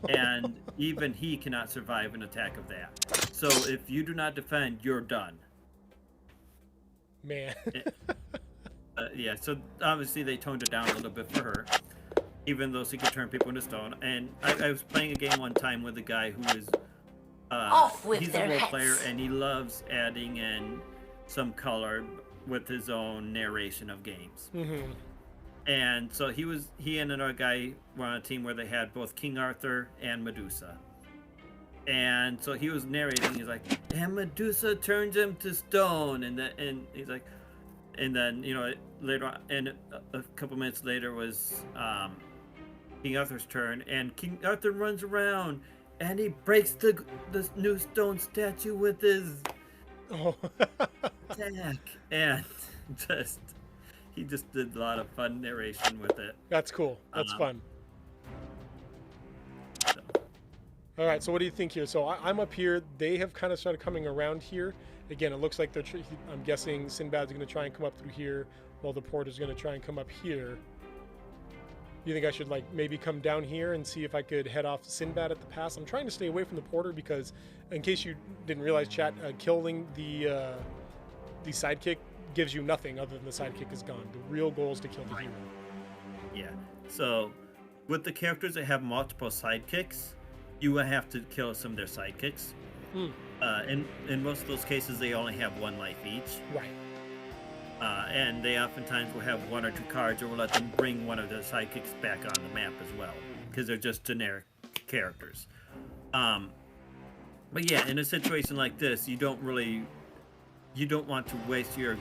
And even he cannot survive an attack of that. So if you do not defend, you're done. Man. Yeah, so obviously they toned it down a little bit for her, even though she could turn people into stone. And I was playing a game one time with a guy who is he's a role player, and he loves adding in some color with his own narration of games. Mm-hmm. And so he and another guy were on a team where they had both King Arthur and Medusa. And so he was narrating. He's like, and Medusa turns him to stone, and he's like, and then later on, and a couple minutes later was King Arthur's turn, and King Arthur runs around, and he breaks the new stone statue with his attack, and he just did a lot of fun narration with it. That's cool. That's fun. So. All right, so what do you think here? So I'm up here. They have kind of started coming around here. Again, it looks like I'm guessing Sinbad's going to try and come up through here, while the porter's going to try and come up here. You think I should maybe come down here and see if I could head off Sinbad at the pass? I'm trying to stay away from the porter because, in case you didn't realize, chat, killing the sidekick gives you nothing other than the sidekick is gone. The real goal is to kill the hero. Yeah. So with the characters that have multiple sidekicks, you will have to kill some of their sidekicks. In most of those cases, they only have 1 life each. Right. And they oftentimes will have 1 or 2 cards, or will let them bring one of their sidekicks back on the map as well, because they're just generic characters. But yeah, in a situation like this, you don't want to waste your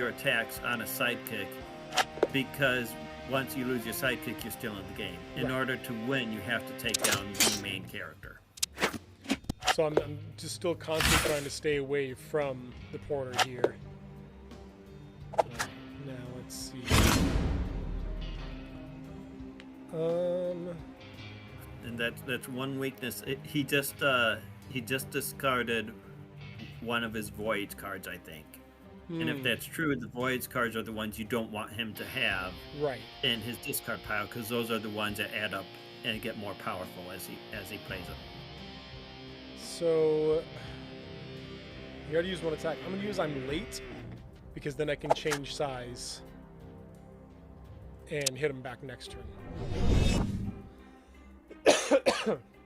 attacks on a sidekick, because once you lose your sidekick, you're still in the game. In order to win, you have to take down the main character. So I'm just still constantly trying to stay away from the porter here. Now let's see. And that's one weakness. He just discarded one of his void cards, I think. And if that's true, the void cards are the ones you don't want him to have in his discard pile, because those are the ones that add up and get more powerful as he plays them. So you already used 1 attack. I'm gonna use I'm late, because then I can change size and hit him back next turn.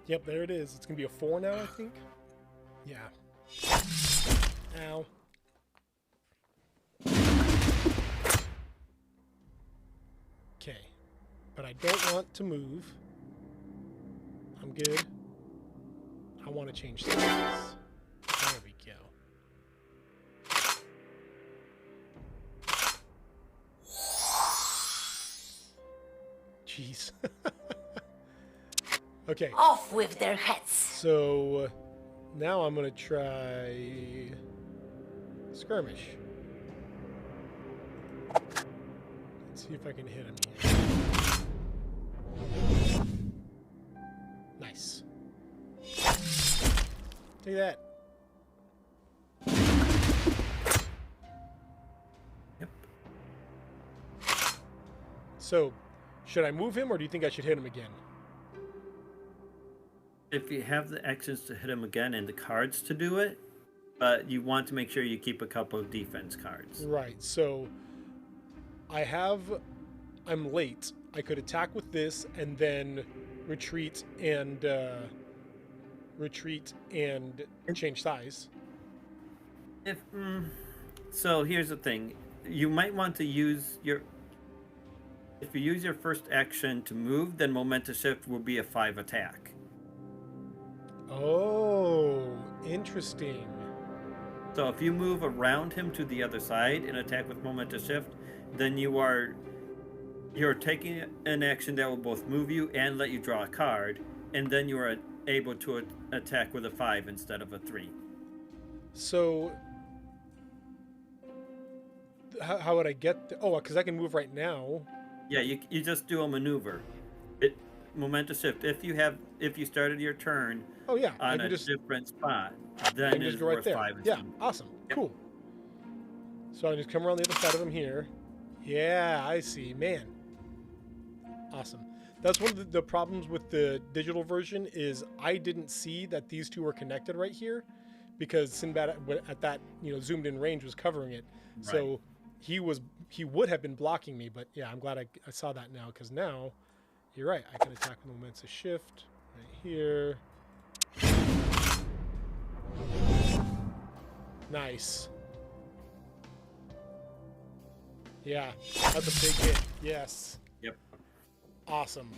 Yep, there it is. It's gonna be a 4 now, I think. Yeah. Ow. Okay, but I don't want to move. I'm good. I want to change size. There we go. Jeez. Okay. Off with their heads. So now I'm going to try skirmish. Let's see if I can hit him here. Nice. Take that. So, should I move him, or do you think I should hit him again? If you have the actions to hit him again and the cards to do it, but you want to make sure you keep a couple of defense cards. Right. So, I'm late. I could attack with this and then retreat and change size. So here's the thing: you might want to use if you use your first action to move, then momentous shift will be a 5 attack. Oh, interesting. So if you move around him to the other side and attack with momentous shift, then you're taking an action that will both move you and let you draw a card, and then you are able to attack with a 5 instead of a 3. So, how would I get? Because I can move right now. Yeah, you just do a maneuver. Momentous shift. If you started your turn. Oh yeah, on a different spot, then I can just go right there. 5. Yeah, awesome, cool. So I just come around the other side of him here. Yeah, I see, man. Awesome. That's one of the problems with the digital version is I didn't see that these two were connected right here, because Sinbad at that zoomed in range was covering it. Right. So he would have been blocking me, but yeah, I'm glad I saw that now, because now you're right. I can attack with momentous shift right here. Nice. Yeah, that's a big hit. Yes. Yep. Awesome.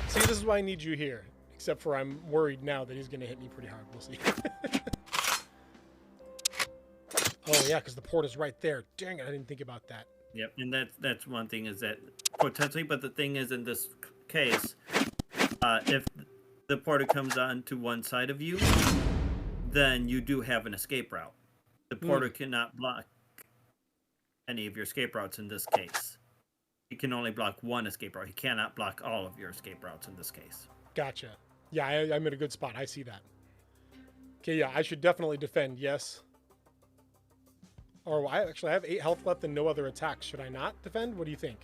See, this is why I need you here. Except for I'm worried now that he's going to hit me pretty hard. We'll see. Oh, yeah, because the port is right there. Dang it, I didn't think about that. Yep, and that's one thing is that potentially, but the thing is in this case, if the porter comes on to one side of you, then you do have an escape route. The porter cannot block any of your escape routes in this case. He can only block one escape route. He cannot block all of your escape routes in this case. Gotcha. Yeah, I'm in a good spot. I see that. Okay, yeah, I should definitely defend, yes. Or I have 8 health left and no other attacks. Should I not defend? What do you think?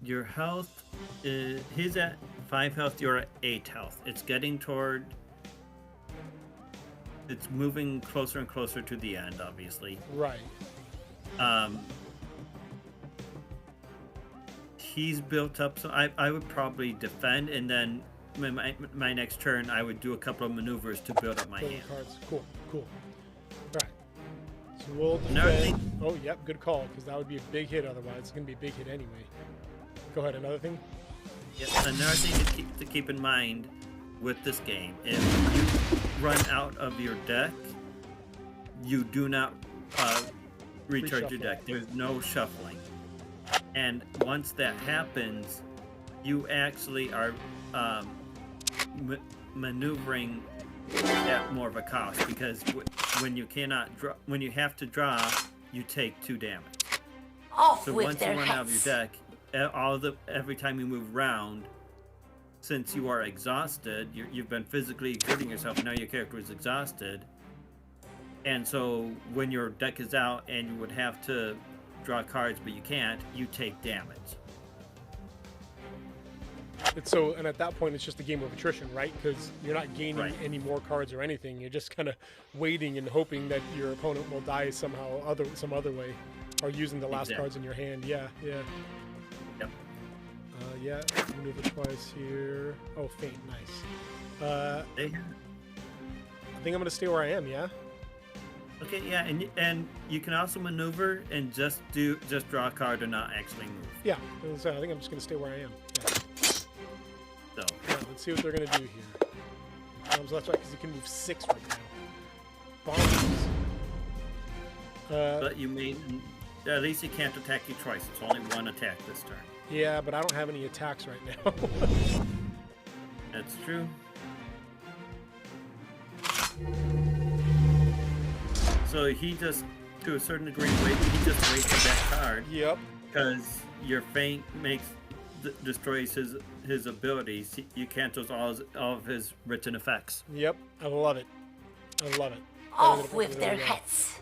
Your health is... He's at 5 health, you're at 8 health. It's getting toward... It's moving closer and closer to the end, obviously. Right. He's built up, so I would probably defend, and then my next turn, I would do a couple of maneuvers to build up my hand. Cards. Cool. All right. So we'll defend. Oh, yep, good call, because that would be a big hit otherwise. It's going to be a big hit anyway. Go ahead, another thing? Yep, another thing to keep in mind with this game, if you run out of your deck, you do not recharge your deck. There's no shuffling. And once that happens, you actually are maneuvering at more of a cost, because when you have to draw, you take 2 damage. Off so with once their you run heads. out of your deck, every time you move around, since you are exhausted, you've been physically exerting yourself. Now your character is exhausted, and so when your deck is out and you would have to draw cards but you can't, you take damage. And at that point, it's just a game of attrition, right? Because you're not gaining any more cards or anything. You're just kind of waiting and hoping that your opponent will die some other way, or using the last cards in your hand. Yeah. Yep. Yeah. Maneuver twice here. Oh, feint, nice. I think I'm gonna stay where I am. Yeah. Okay. Yeah, and you can also maneuver and just draw a card or not actually move. Yeah. So I think I'm just gonna stay where I am. Yeah. So let's see what they're gonna do here. So that's right, because you can move 6 right now. Bombs. But you may, at least he can't attack you twice. It's only 1 attack this turn. Yeah, but I don't have any attacks right now. That's true. So he just, to a certain degree, he just wasted that card. Yep. Because your feint destroys his abilities. You cancels all of his written effects. Yep, I love it. Off with their heads.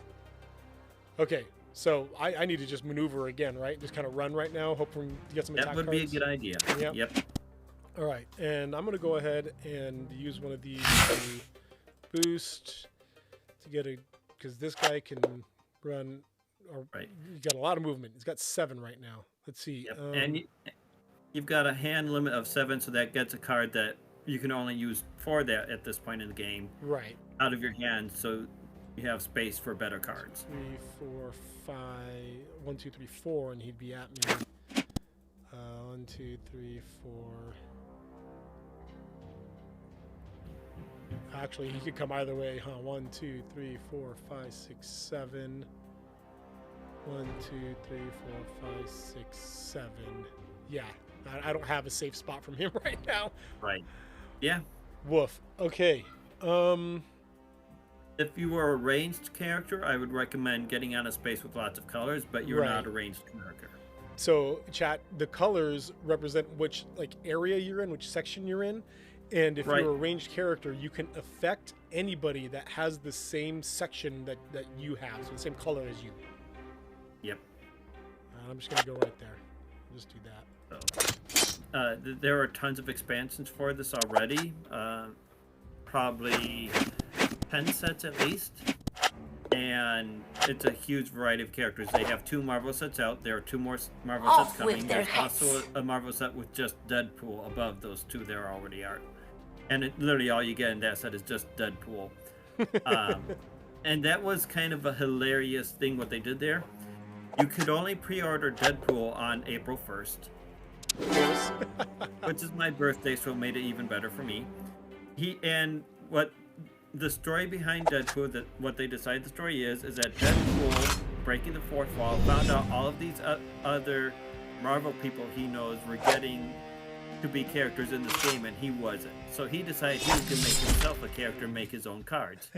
Okay, so I need to just maneuver again, right? Just kind of run right now, hoping to get some attack That would cards. be a good idea. Yep. All right, and I'm gonna go ahead and use one of these to boost to get a, because this guy can run. Or Right. He's got a lot of movement. He's got 7 right now. Let's see. Yep. And you've got a hand limit of 7, so that gets a card that you can only use for that at this point in the game. Right. Out of your hand, so you have space for better cards. 3, 4, 5. 1, 2, 3, 4, and he'd be at me. 1, 2, 3, 4. Actually, he could come either way, huh? 1, 2, 3, 4, 5, 6, 7. 1, 2, 3, 4, 5, 6, 7. Yeah, I don't have a safe spot from him right now. Right. Yeah. Woof. Okay. If you were a ranged character, I would recommend getting on a space with lots of colors, but you're Right. not a ranged character. So, chat, the colors represent which area you're in, which section you're in. And if Right. you're a ranged character, you can affect anybody that has the same section that you have, so the same color as you. Yep. I'm just going to go right there. I'll just do that. So, there are tons of expansions for this already. Probably 10 sets at least. And it's a huge variety of characters. They have 2 Marvel sets out. There are 2 more Marvel Off sets coming. with their There's also heads. a Marvel set with just Deadpool above those 2 there already are. And literally all you get in that set is just Deadpool. And that was kind of a hilarious thing what they did there. You could only pre-order Deadpool on April 1st. Which is my birthday, so it made it even better for me. What the story behind Deadpool, that what they decide the story is that Deadpool, breaking the fourth wall, found out all of these other Marvel people he knows were getting to be characters in this game, and he wasn't. So he decided he was going to make himself a character and make his own cards.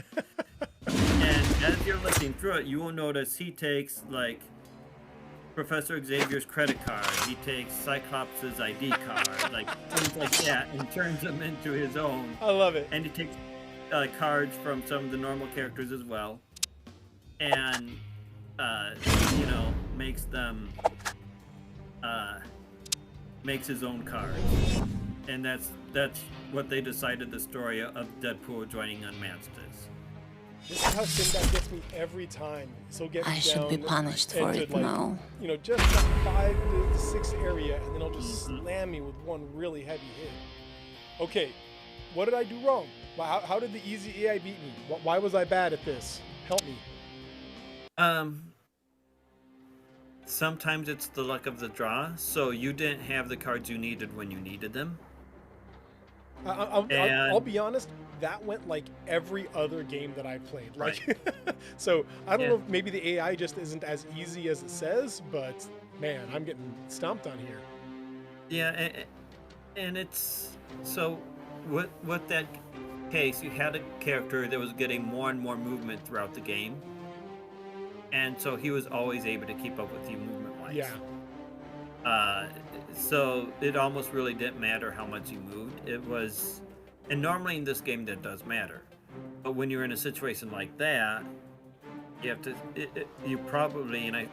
And as you're looking through it, you will notice he takes, like, Professor Xavier's credit card, he takes Cyclops' ID card, like things like that, and turns them into his own. I love it. And he takes cards from some of the normal characters as well, and makes them makes his own cards. And that's what they decided the story of Deadpool joining Unmasked is. This is how Sinbad gets me every time. So get me I should down be punished for into, it now. Just that 5 to 6 area, and then he'll just slam me with one really heavy hit. Okay, what did I do wrong? How did the easy AI beat me? Why was I bad at this? Help me. Sometimes it's the luck of the draw, so you didn't have the cards you needed when you needed them. I'll be honest, that went like every other game that I played. Like, so I don't know if maybe the AI just isn't as easy as it says, but man, I'm getting stomped on here. Yeah, and it's so with that case, you had a character that was getting more and more movement throughout the game, and so he was always able to keep up with you movement-wise. Yeah. So it almost really didn't matter how much you moved. It was, and normally in this game that does matter, but when you're in a situation like that, you have to. You probably, and I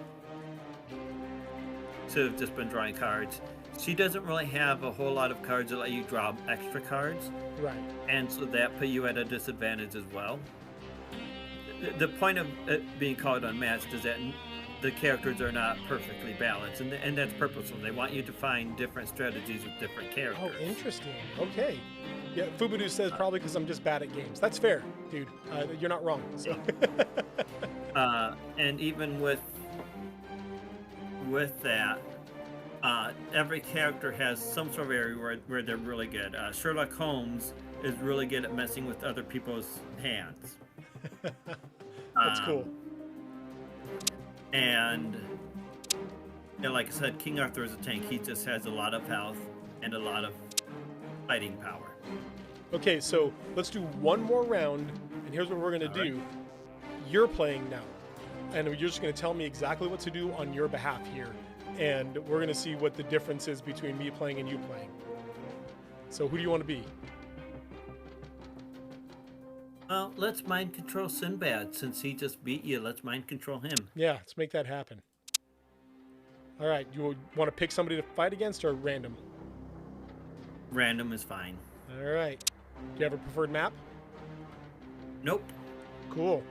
should have just been drawing cards. She doesn't really have a whole lot of cards that let you draw extra cards. Right. And so that put you at a disadvantage as well. The point of it being called unmatched is that the characters are not perfectly balanced, and that's purposeful. They want you to find different strategies with different characters. Oh, interesting. Okay. Yeah, Fubadu says probably because I'm just bad at games. That's fair, dude. You're not wrong. So. And even with that, every character has some sort of area where they're really good. Sherlock Holmes is really good at messing with other people's hands. That's cool. And like I said, King Arthur is a tank. He just has a lot of health and a lot of fighting power. Okay, so let's do one more round, and here's what we're going to do. Right. You're playing now, and you're just going to tell me exactly what to do on your behalf here, and we're going to see what the difference is between me playing and you playing. So who do you want to be? Well, let's mind control Sinbad since he just beat you. Let's mind control him. Yeah, let's make that happen. All right, you want to pick somebody to fight against or random? Random is fine. All right. Do you have a preferred map? Nope. Cool.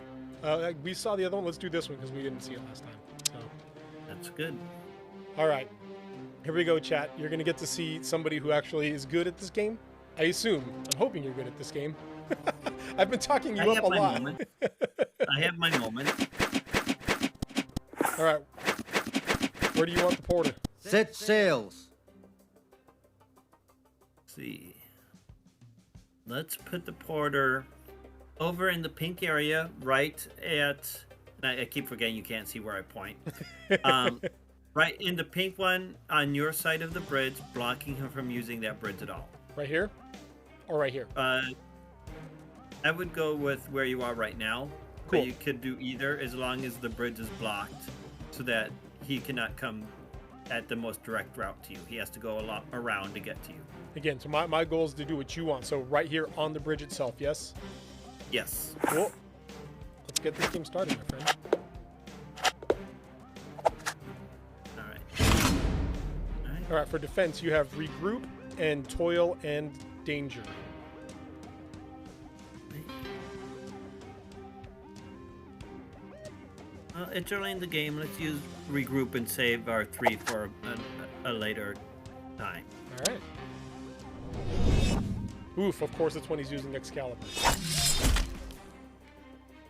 We saw the other one. Let's do this one because we didn't see it last time. So, That's good. all right. Here we go, chat. You're going to get to see somebody who actually is good at this game. I assume. I'm hoping you're good at this game. I've been talking you up a lot. I have my moment. All right. Where do you want the porter? Set sails. Let's see. Let's put the porter over in the pink area, right at. And I keep forgetting you can't see where I point. Right in the pink one on your side of the bridge, blocking him from using that bridge at all. Right here? Or right here? I would go with where you are right now. Cool. But you could do either as long as the bridge is blocked so that he cannot come at the most direct route to you. He has to go a lot around to get to you. Again, so my goal is to do what you want. So right here on the bridge itself, yes? Yes. Cool. Let's get this game started, my friend. All right, for defense, you have regroup and toil and danger. It's early in the game. Let's use regroup and save our 3 for a later time. All right. Oof, of course it's when he's using Excalibur.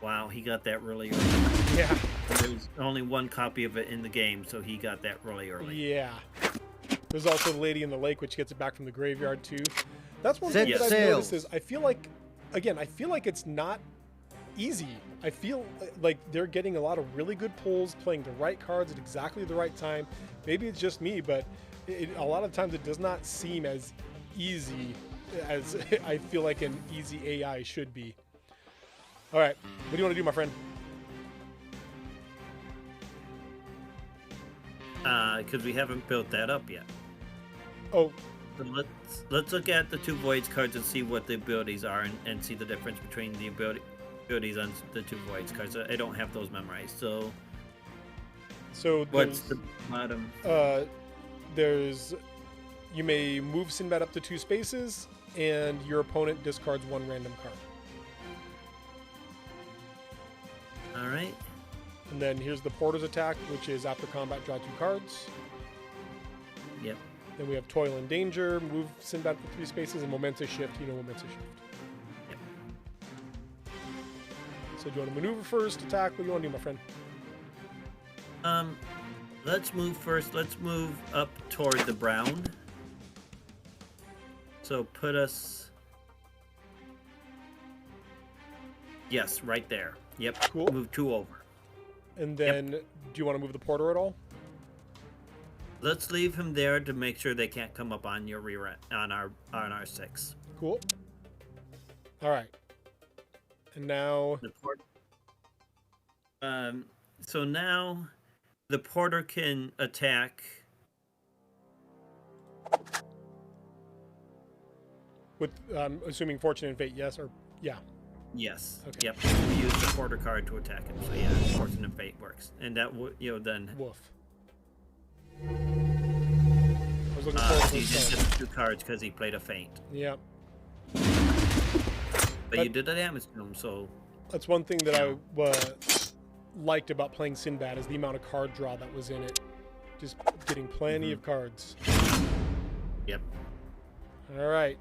Wow, he got that really early. Yeah. There's only one copy of it in the game, so he got that really early. Yeah. There's also the Lady in the Lake, which gets it back from the graveyard, too. That's one thing Set that I've sails. noticed is I feel like, again, I feel like it's not easy. I feel like they're getting a lot of really good pulls, playing the right cards at exactly the right time. Maybe it's just me, but a lot of times it does not seem as easy as I feel like an easy AI should be. All right, what do you want to do, my friend? Because we haven't built that up yet. Oh, So let's look at the 2 Voids cards and see what the abilities are and see the difference between the abilities on the 2 Voids cards. I don't have those memorized. So what's the bottom? There's you may move Sinbad up to 2 spaces, and your opponent discards 1 random card. All right. And then here's the Porter's attack, which is after combat, draw 2 cards. Yep. Then we have Toil and Danger, move Sinbad for 3 spaces, and Momentous Shift. You know Momentous Shift. Yep. So do you want to maneuver first, attack? What do you want to do, my friend? Let's move first. Let's move up toward the brown. So put us. Yes, right there. Yep. Cool. Move 2 over. And then, do you want to move the Porter at all? Let's leave him there to make sure they can't come up on your rear end, on our 6. Cool. All right. And now, The port. So now, the porter can attack. with assuming Fortune and Fate, yes, or yeah. Yes. Okay. Yep. We use the porter card to attack him. So yeah, Fortune and Fate works, and that would then. Woof. I was looking forward to He this did card. just 2 cards because he played a feint, Yeah. but you did the damage to him. So That's one thing that I liked about playing Sinbad is the amount of card draw that was in it. Just getting plenty of cards. yep. All right.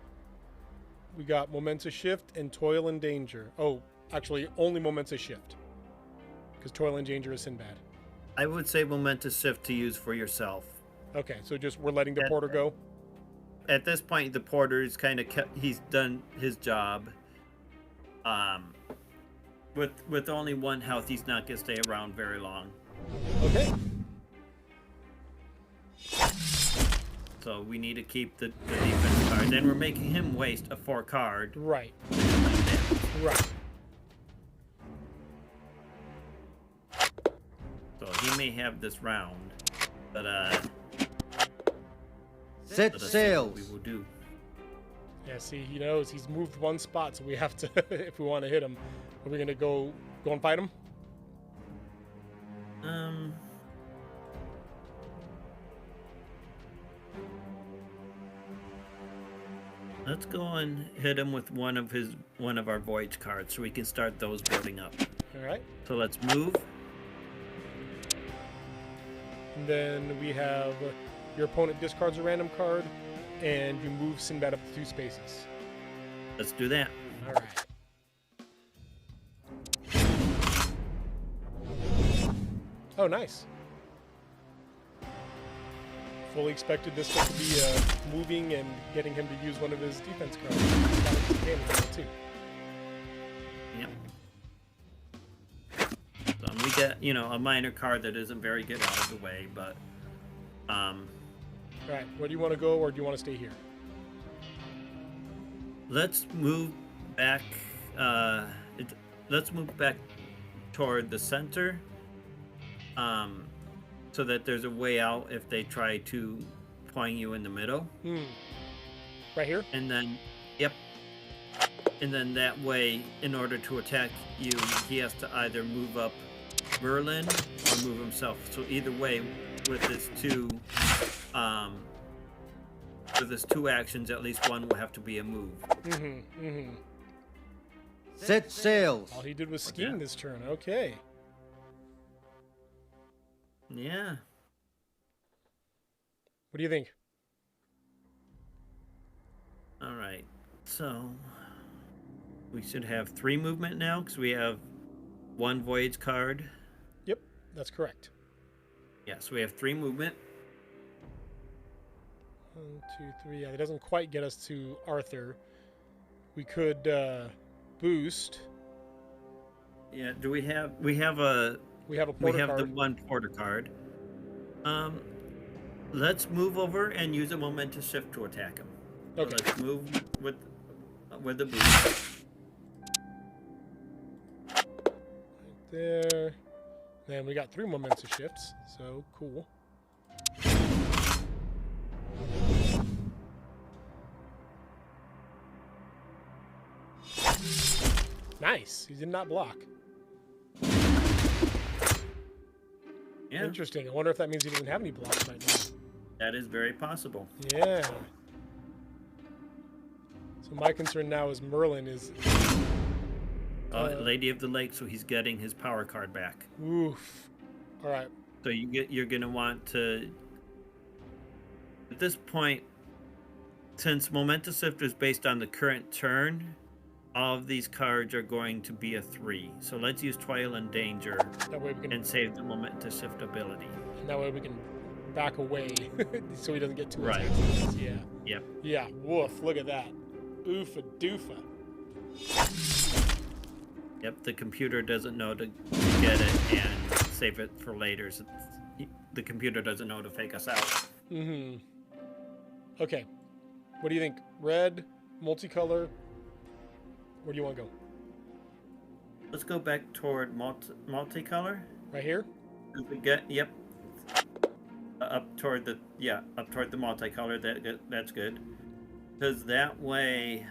We got Momentous Shift and Toil and Danger. Oh, actually, only Momentous Shift. Because Toil and Danger is Sinbad. I would say momentous shift to use for yourself. Okay, so just we're letting the Porter go? At this point, the porter's kind of he's done his job. With only 1 health, he's not gonna stay around very long. Okay. So we need to keep the defense cards, and we're making him waste a 4 card. Right. Right. So he may have this round, but Set let us see what sails. we will do. Yeah, see, he knows he's moved one spot, so we have to, if we want to hit him, are we gonna go and fight him? Let's go and hit him with one of our voyage cards, so we can start those building up. All right. So let's move. And then we have your opponent discards a random card, and you move Sinbad up to 2 spaces. Let's do that. All right. Oh, nice. Fully expected this one to be moving and getting him to use one of his defense cards. Too. Yep. So we get, a minor card that isn't very good out of the way, but All right. Where do you want to go, or do you want to stay here? let's move back. Let's move back toward the center, so that there's a way out if they try to point you in the middle. Right here? And then, yep. And then that way, in order to attack you, he has to either move up Merlin or move himself. So either way, with his two actions, at least one will have to be a move. Set sails. All he did was skiing this turn. Okay. Yeah. What do you think? All right. So we should have 3 movement now because we have 1 voyage card. Yep, that's correct. Yeah, so we have 3 movement. 1, 2, 3. Yeah, that doesn't quite get us to Arthur. We could boost. Yeah. Do we have? We have a porter card. the 1 porter card. Let's move over and use a momentous shift to attack him. Okay. So let's move with the boost. Right there. Then we got 3 momentous shifts, so cool. Nice. He did not block. Yeah. Interesting. I wonder if that means he doesn't have any blocks right now. That is very possible. Yeah. So my concern now is Merlin is... Lady of the Lake, so he's getting his power card back. Oof. All right. So you're gonna want to, at this point, since Momentous Shift is based on the current turn, all of these cards are going to be a 3. So let's use Toil and Danger That way we can... and save the Momentous Shift ability. And that way we can back away so he doesn't get too Right. much. Yeah. Yep. Yeah. Woof. Look at that. Oofa doofa. Yep. The computer doesn't know to get it and save it for later. So the computer doesn't know to fake us out. Okay. What do you think? Red, multicolor. Where do you want to go? Let's go back toward multicolor. Right here? Yep. Up toward the multicolor. That's good. Because that way,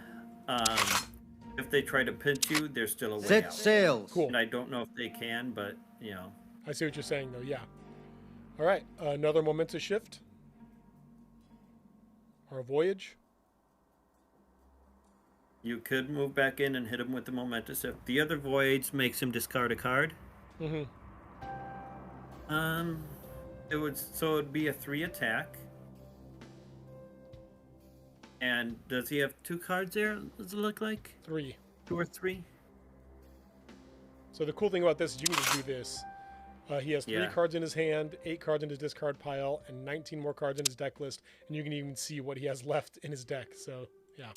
if they try to pinch you, there's still a way Set out. sails. Cool. And I don't know if they can, but I see what you're saying, though. Yeah. All right. Another momentous shift. Or a voyage. you could move back in and hit him with the momentous. If the other voyage makes him discard a card. It'd be a 3 attack. And does he have 2 cards there? Does it look like 3. 2 or 3? So the cool thing about this is you can just do this. He has 3 Yeah. cards in his hand, 8 cards in his discard pile, and 19 more cards in his deck list. And you can even see what he has left in his deck. So, yeah.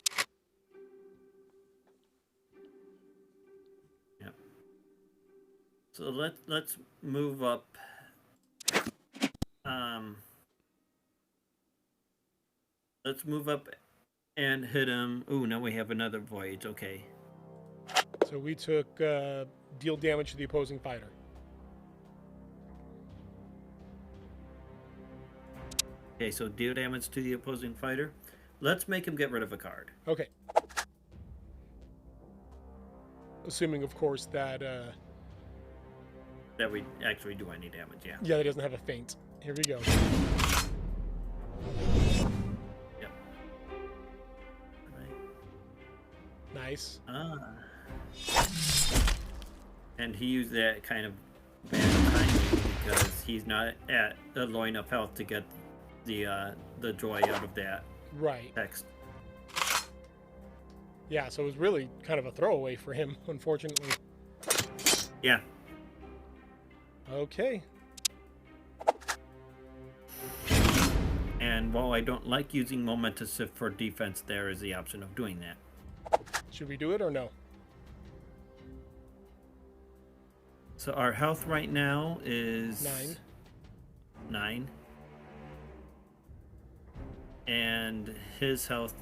Yep. So let's move up. Let's move up and hit him. Ooh, now we have another voyage. Okay. So we took deal damage to the opposing fighter. Okay, so deal damage to the opposing fighter. let's make him get rid of a card. Okay. Assuming, of course, that That we actually do any damage, yeah. yeah, that doesn't have a feint. Here we go. Yep. Alright. Nice. And he used that kind of bad timing because he's not at a low enough health to get the joy out of that Right. text. Yeah, so it was really kind of a throwaway for him, unfortunately. Yeah. Okay. And while I don't like using Momentous Shift for defense, there is the option of doing that. Should we do it or no? So our health right now is 9. And his health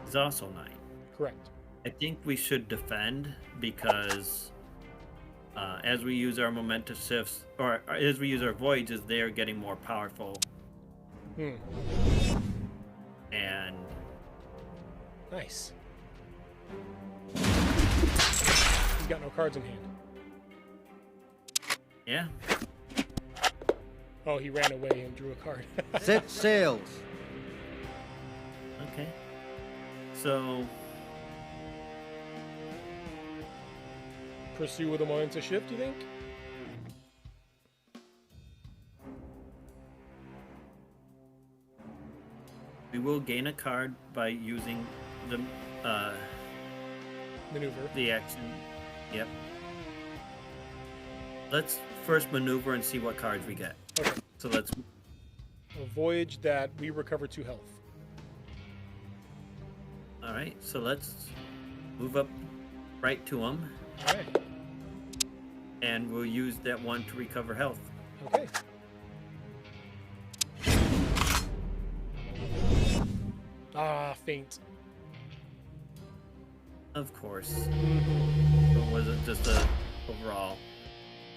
is also 9. Correct. I think we should defend because as we use our momentous shifts, or as we use our voyages, they are getting more powerful. And Nice. He's got no cards in hand. yeah, Oh, he ran away and drew a card. Set sails. okay. So Pursue with a momentous shift, you think? we will gain a card by using the Maneuver. action. Yep. Let's first maneuver and see what cards we get. Okay. So let's. A voyage that we recover 2 health. All right. So let's move up right to him, All right. and we'll use that one to recover health. Okay. Ah, feint. Of course. Or was it just a overall?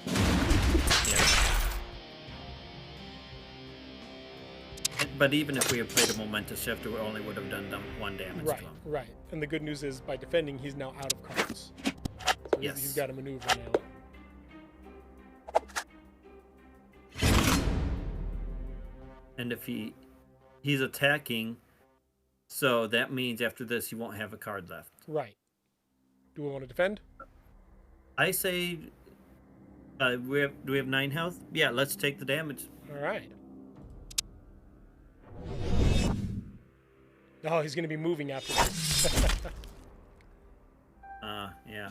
Yeah. But even if we had played a momentous shift, we only would have done 1 damage Right, to him. right. And the good news is, by defending, he's now out of cards. So Yes. he's got a maneuver now. And if he's attacking, so that means after this he won't have a card left. Right. Do we want to defend? I say, do we have 9 health? Yeah, let's take the damage. All right. Oh, he's going to be moving after this. Yeah.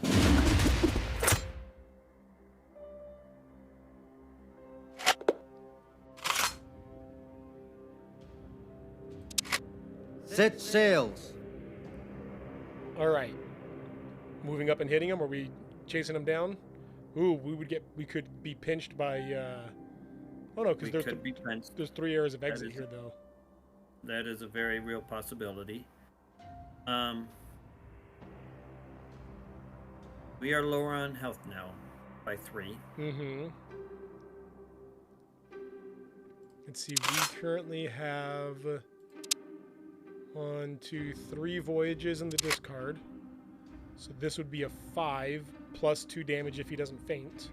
Set sails. All right. Moving up and hitting him. Are we chasing him down? Ooh, we could be pinched by. Oh no, because We could be pinched. there's 3 areas of exit is- here though. That is a very real possibility. We are lower on health now by 3. Mm-hmm. Let's see. We currently have 1, 2, 3 voyages in the discard. So this would be a 5 plus 2 damage if he doesn't faint.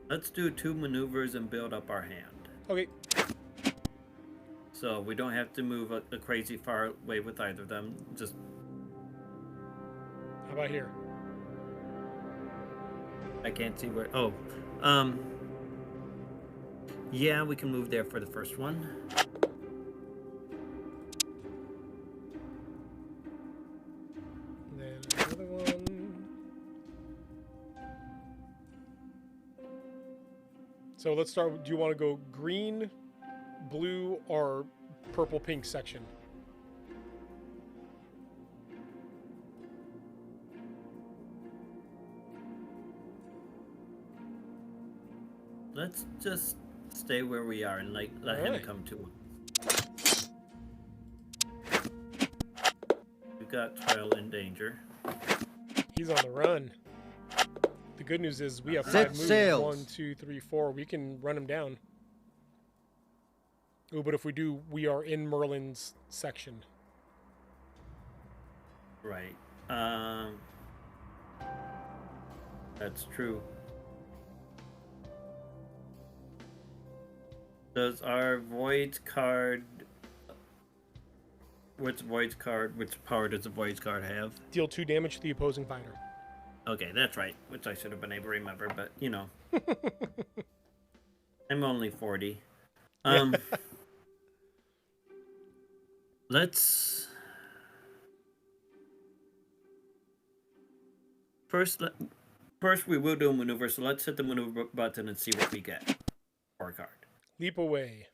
Let's do 2 maneuvers and build up our hand. Okay. So we don't have to move a crazy far away with either of them. Just How about here? I can't see where. Oh, yeah, we can move there for the first one. And then another one. So let's start. Do you want to go green, blue, or purple pink section? Let's just stay where we are and let him Alright. come to us. We've got Trial in danger. He's on the run. The good news is we have Set 5 moves. sails. 1, 2, 3, 4. We can run them down. Oh, but if we do, we are in Merlin's section. Right. That's true. Does our void card? Which power does the void card have? Deal 2 damage to the opposing fighter. Okay, that's right. Which I should have been able to remember, but you know, I'm only 40. Let's first we will do a maneuver. So let's hit the maneuver button and see what we get for a card. Leap away.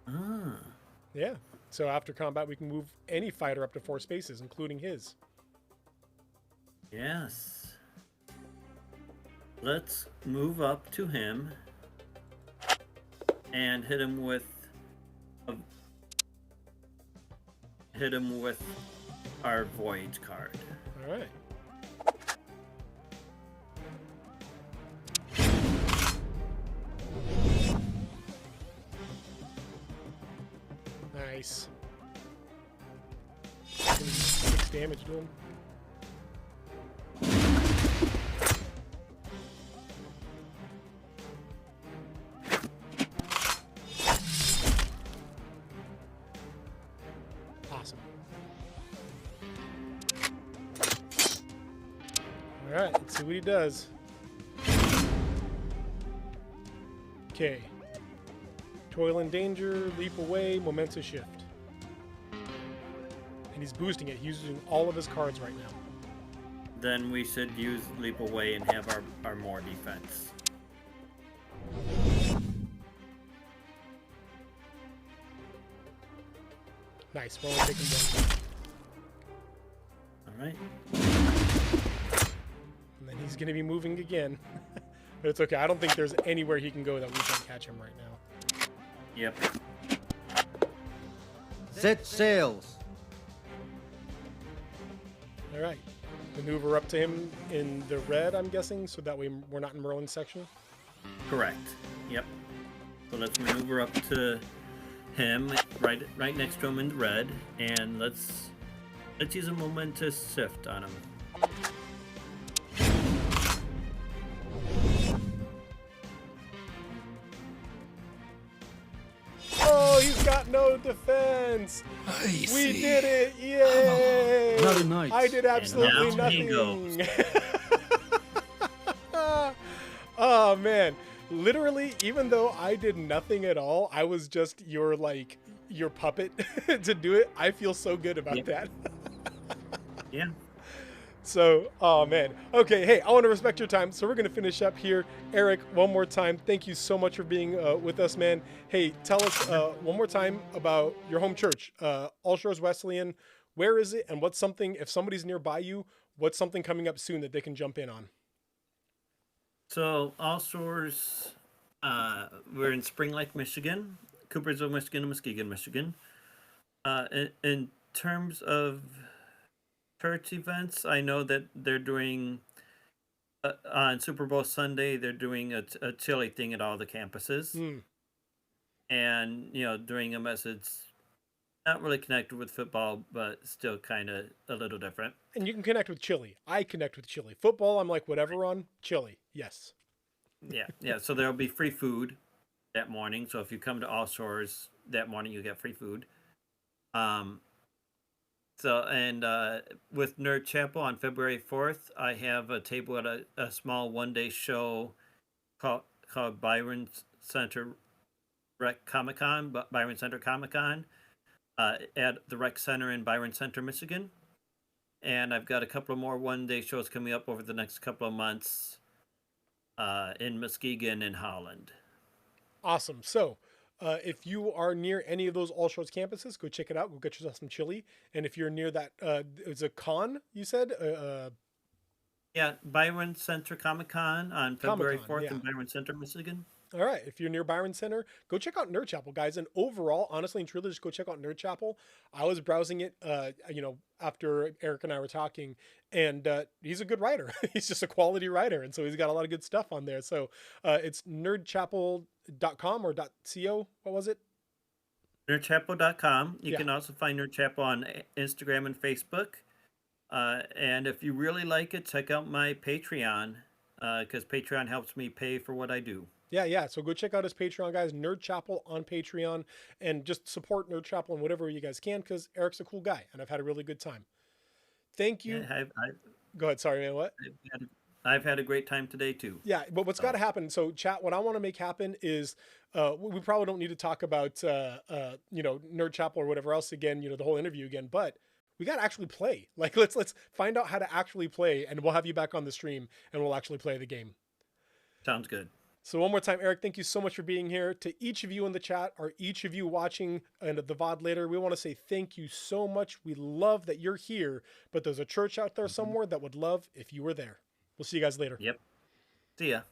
Ah. Yeah. So after combat, we can move any fighter up to 4 spaces, including his. Yes. Let's move up to him and hit him with our void card. All right. Nice. 6 damage to him. Awesome. All right, let's see what he does. Okay. Toil and danger, leap away, momentous shift. And he's boosting it. He's using all of his cards right now. Then we should use leap away and have our more defense. Nice. We're only taking 1. All right. And then he's going to be moving again. But it's okay. I don't think there's anywhere he can go that we can't catch him right now. Yep. Set sails. All right. Maneuver up to him in the red, I'm guessing, so that way we're not in Merlin's section. Correct. Yep. So let's maneuver up to him, right next to him in the red, and let's use a momentous shift on him. Oh, he's got no defense. We did it! Yay! Bloody knights. I did absolutely And down he nothing. Oh man, literally, even though I did nothing at all, I was just your puppet to do it. I feel so good about that. Yeah. So, oh man. Okay, hey, I want to respect your time, so we're going to finish up here. Eric, one more time, thank you so much for being with us, man. Hey, tell us one more time about your home church, All Shores Wesleyan. Where is it, and what's something, if somebody's nearby you, what's something coming up soon that they can jump in on? So All Shores, we're in Spring Lake, Michigan, Coopersville, Michigan, and Muskegon, Michigan. In terms of church events, I know that they're doing on Super Bowl Sunday. They're doing a chili thing at all the campuses, and doing them as it's not really connected with football, but still kind of a little different. And you can connect with chili. I connect with chili. Football, I'm like whatever on. Chili, yes. Yeah. So there'll be free food that morning. So if you come to All Shores that morning, you get free food. With Nerd Chapel on February 4th, I have a table at a small one-day show called Byron Center Comic-Con at the Rec Center in Byron Center, Michigan. And I've got a couple of more one-day shows coming up over the next couple of months in Muskegon and Holland. Awesome. So, if you are near any of those All Shores campuses, go check it out. Go get yourself some chili. And if you're near that, it's a con, you said? Yeah, Byron Center Comic-Con on February Comic-Con, 4th yeah. in Byron Center, Michigan. All right. If you're near Byron Center, go check out Nerd Chapel, guys. And overall, honestly and truly, just go check out Nerd Chapel. I was browsing it, after Eric and I were talking, and he's a good writer. He's just a quality writer. And so he's got a lot of good stuff on there. So it's nerdchapel.com or .co. What was it? Nerdchapel.com. You can also find Nerd Chapel on Instagram and Facebook. And if you really like it, check out my Patreon, because Patreon helps me pay for what I do. Yeah. So go check out his Patreon, guys. Nerd Chapel on Patreon, and just support Nerd Chapel in whatever you guys can, because Eric's a cool guy, and I've had a really good time. Thank you. Yeah, Go ahead. Sorry, man. What? I've had a great time today too. Yeah, but what's got to happen? So, chat. What I want to make happen is, we probably don't need to talk about, Nerd Chapel or whatever else again. The whole interview again, but we got to actually play. Like, let's find out how to actually play, and we'll have you back on the stream, and we'll actually play the game. Sounds good. So one more time, Eric, thank you so much for being here. To each of you in the chat, or each of you watching and the VOD later, we want to say thank you so much. We love that you're here, but there's a church out there somewhere that would love if you were there. We'll see you guys later. Yep. See ya.